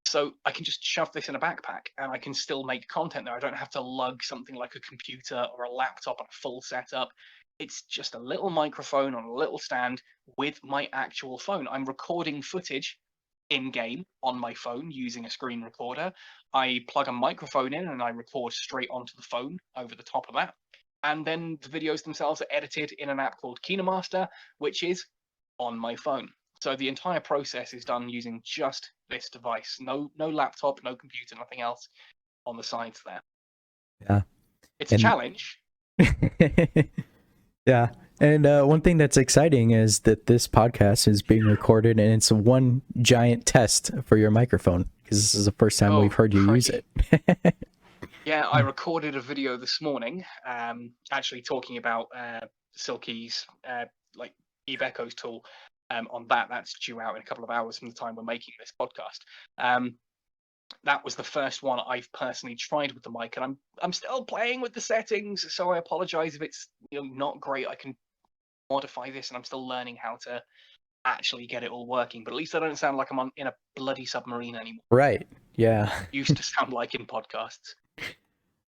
So I can just shove this in a backpack, and I can still make content there. I don't have to lug something like a computer or a laptop and a full setup. It's just a little microphone on a little stand with my actual phone. I'm recording footage in-game on my phone using a screen recorder. I plug a microphone in and I record straight onto the phone over the top of that. And then the videos themselves are edited in an app called KinoMaster, which is on my phone. So the entire process is done using just this device. No laptop, no computer, nothing else on the sides there. Yeah. It's a challenge. Yeah. And one thing that's exciting is that this podcast is being recorded, and it's one giant test for your microphone, because this is the first time we've heard you use it. Yeah, I recorded a video this morning, actually talking about Silky's like Eve Echo's tool. On that's due out in a couple of hours from the time we're making this podcast. That was the first one I've personally tried with the mic, and I'm still playing with the settings, so I apologize if it's not great. I can modify this, and I'm still learning how to actually get it all working. But at least I don't sound like I'm in a bloody submarine anymore. Right. Yeah. Used to sound like in podcasts.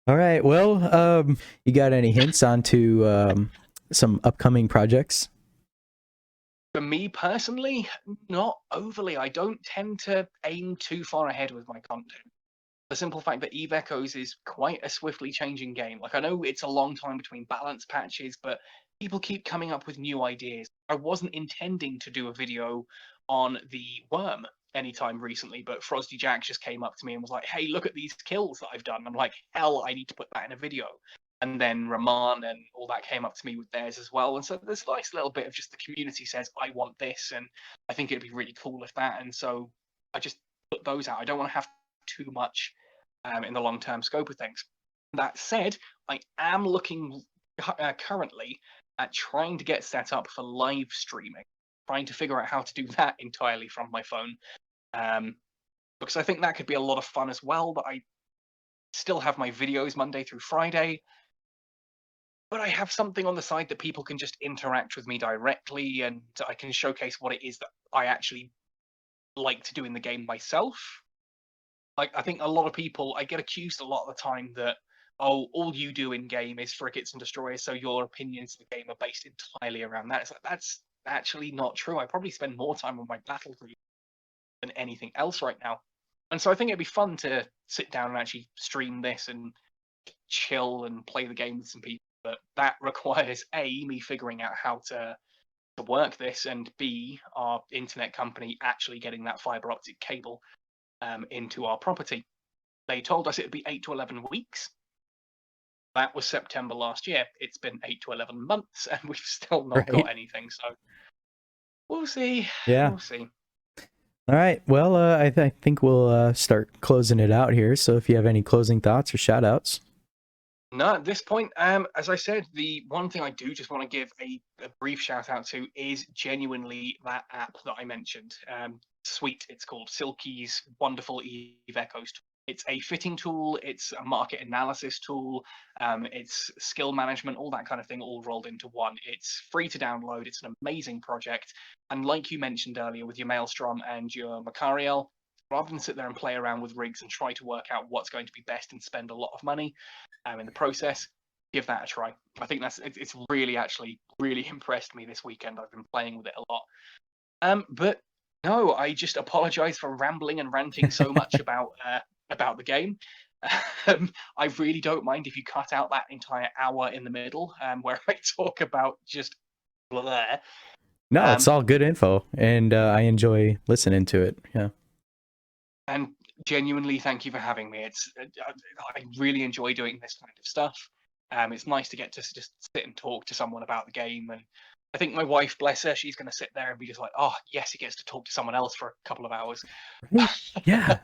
All right. Well, you got any hints onto some upcoming projects? For me personally, not overly. I don't tend to aim too far ahead with my content. The simple fact that Eve Echoes is quite a swiftly changing game. Like, I know it's a long time between balance patches, but people keep coming up with new ideas. I wasn't intending to do a video on the worm anytime recently, but Frosty Jack just came up to me and was like, hey, look at these kills that I've done. I'm like, hell, I need to put that in a video. And then Rahman and all that came up to me with theirs as well. And so there's a nice little bit of just the community says, I want this, and I think it'd be really cool if that. And so I just put those out. I don't want to have too much in the long-term scope of things. That said, I am looking currently at trying to get set up for live streaming, trying to figure out how to do that entirely from my phone. Because I think that could be a lot of fun as well, but I still have my videos Monday through Friday. But I have something on the side that people can just interact with me directly, and I can showcase what it is that I actually like to do in the game myself. Like, I think a lot of people, I get accused a lot of the time that oh, all you do in game is frigates and destroyers, so your opinions of the game are based entirely around that. It's like, that's actually not true. I probably spend more time on my battle group than anything else right now. And so I think it'd be fun to sit down and actually stream this and chill and play the game with some people. But that requires A, me figuring out how to work this, and B, our internet company actually getting that fiber optic cable into our property. They told us it would be 8 to 11 weeks. That was September last year. It's been 8 to 11 months, and we've still not got anything. So we'll see. Yeah. We'll see. All right. Well, I think we'll start closing it out here. So if you have any closing thoughts or shout outs. No, at this point, as I said, the one thing I do just want to give a brief shout out to is genuinely that app that I mentioned. Sweet, it's called Silky's wonderful Eve Echoes. It's a fitting tool, it's a market analysis tool, it's skill management, all that kind of thing, all rolled into one. It's free to download, it's an amazing project. And like you mentioned earlier with your Maelstrom and your Macariel, rather than sit there and play around with rigs and try to work out what's going to be best and spend a lot of money in the process, give that a try. I think it's really actually really impressed me this weekend. I've been playing with it a lot. But no, I just apologize for rambling and ranting so much about the game. I really don't mind if you cut out that entire hour in the middle where I talk about just blah. No, it's all good info, and I enjoy listening to it. Yeah. And genuinely, thank you for having me. I really enjoy doing this kind of stuff. It's nice to get to just sit and talk to someone about the game. And I think my wife, bless her, she's going to sit there and be just like, oh, yes, he gets to talk to someone else for a couple of hours. Yeah.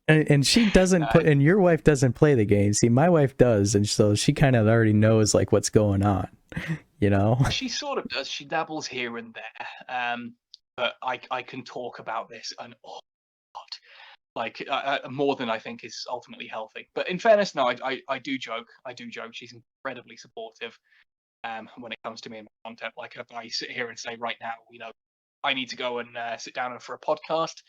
And she doesn't put, and your wife doesn't play the game. See, my wife does, and so she kind of already knows like what's going on, you know. She sort of does. She dabbles here and there, but I can talk about this an awful lot, like more than I think is ultimately healthy. But in fairness, no, I do joke. I do joke. She's incredibly supportive when it comes to me and my content. Like if I sit here and say right now, you know, I need to go and sit down for a podcast.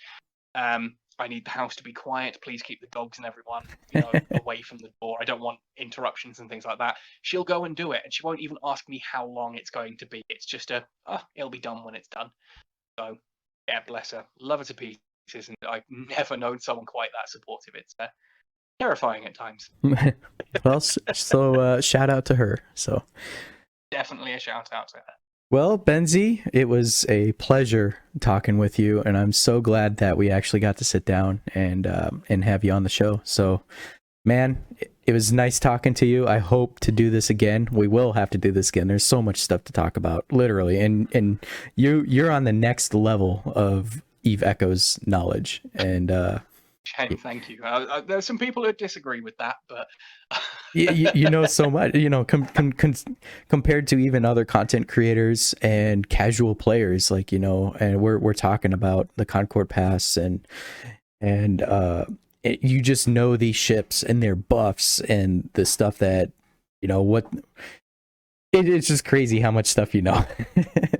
I need the house to be quiet. Please keep the dogs and everyone, you know, away from the door. I don't want interruptions and things like that. She'll go and do it, and she won't even ask me how long it's going to be. It's just it'll be done when it's done. So, yeah, bless her. Love her to pieces, and I've never known someone quite that supportive. It's terrifying at times. Well, so shout out to her. So definitely a shout out to her. Well, Benzie, it was a pleasure talking with you, and I'm so glad that we actually got to sit down and have you on the show. So, man, it was nice talking to you. I hope to do this again. We will have to do this again. There's so much stuff to talk about, literally, and you're on the next level of Eve Echoes knowledge, and thank you. There's some people who disagree with that, but you know so much, you know, compared to even other content creators and casual players, like, you know, and we're talking about the Concord Pass and you just know these ships and their buffs and the stuff that, you know, what it's just crazy how much stuff you know.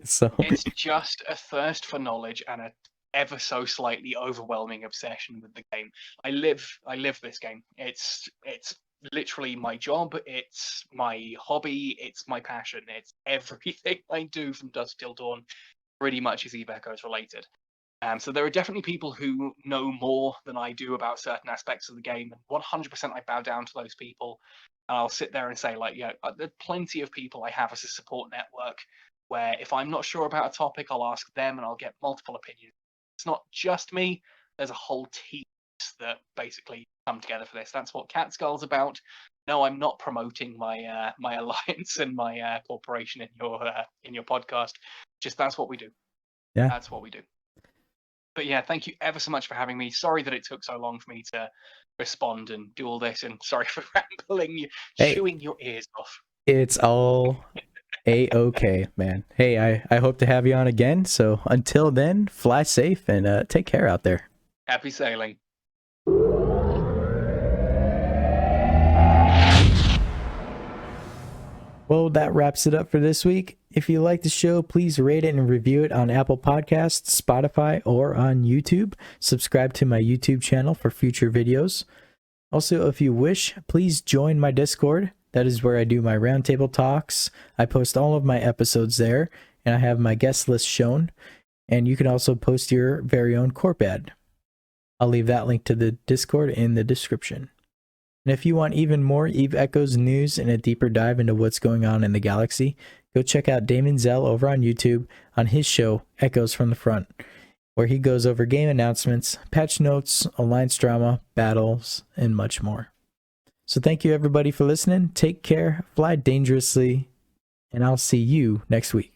So it's just a thirst for knowledge and a ever so slightly overwhelming obsession with the game. I live this game. It's literally my job, it's my hobby, it's my passion, it's everything I do from dusk till dawn pretty much is Eve Echoes related. So there are definitely people who know more than I do about certain aspects of the game, and 100% I bow down to those people. And I'll sit there and say, like, yeah, there are plenty of people I have as a support network where if I'm not sure about a topic, I'll ask them and I'll get multiple opinions. It's not just me. There's a whole team that basically come together for this. That's what Cat Skull's about. No, I'm not promoting my my alliance and my corporation in your podcast. Just that's what we do. Yeah, that's what we do. But yeah, thank you ever so much for having me. Sorry that it took so long for me to respond and do all this, and sorry for rambling, chewing your ears off. It's all A-okay, man. Hey, I hope to have you on again. So until then, fly safe and take care out there. Happy sailing. Well, that wraps it up for this week. If you like the show, please rate it and review it on Apple Podcasts, Spotify, or on YouTube. Subscribe to my YouTube channel for future videos. Also, if you wish, please join my Discord. That is where I do my roundtable talks. I post all of my episodes there, and I have my guest list shown. And you can also post your very own corp ad. I'll leave that link to the Discord in the description. And if you want even more Eve Echoes news and a deeper dive into what's going on in the galaxy, go check out Damon Zell over on YouTube on his show, Echoes from the Front, where he goes over game announcements, patch notes, alliance drama, battles, and much more. So thank you everybody for listening. Take care, fly dangerously, and I'll see you next week.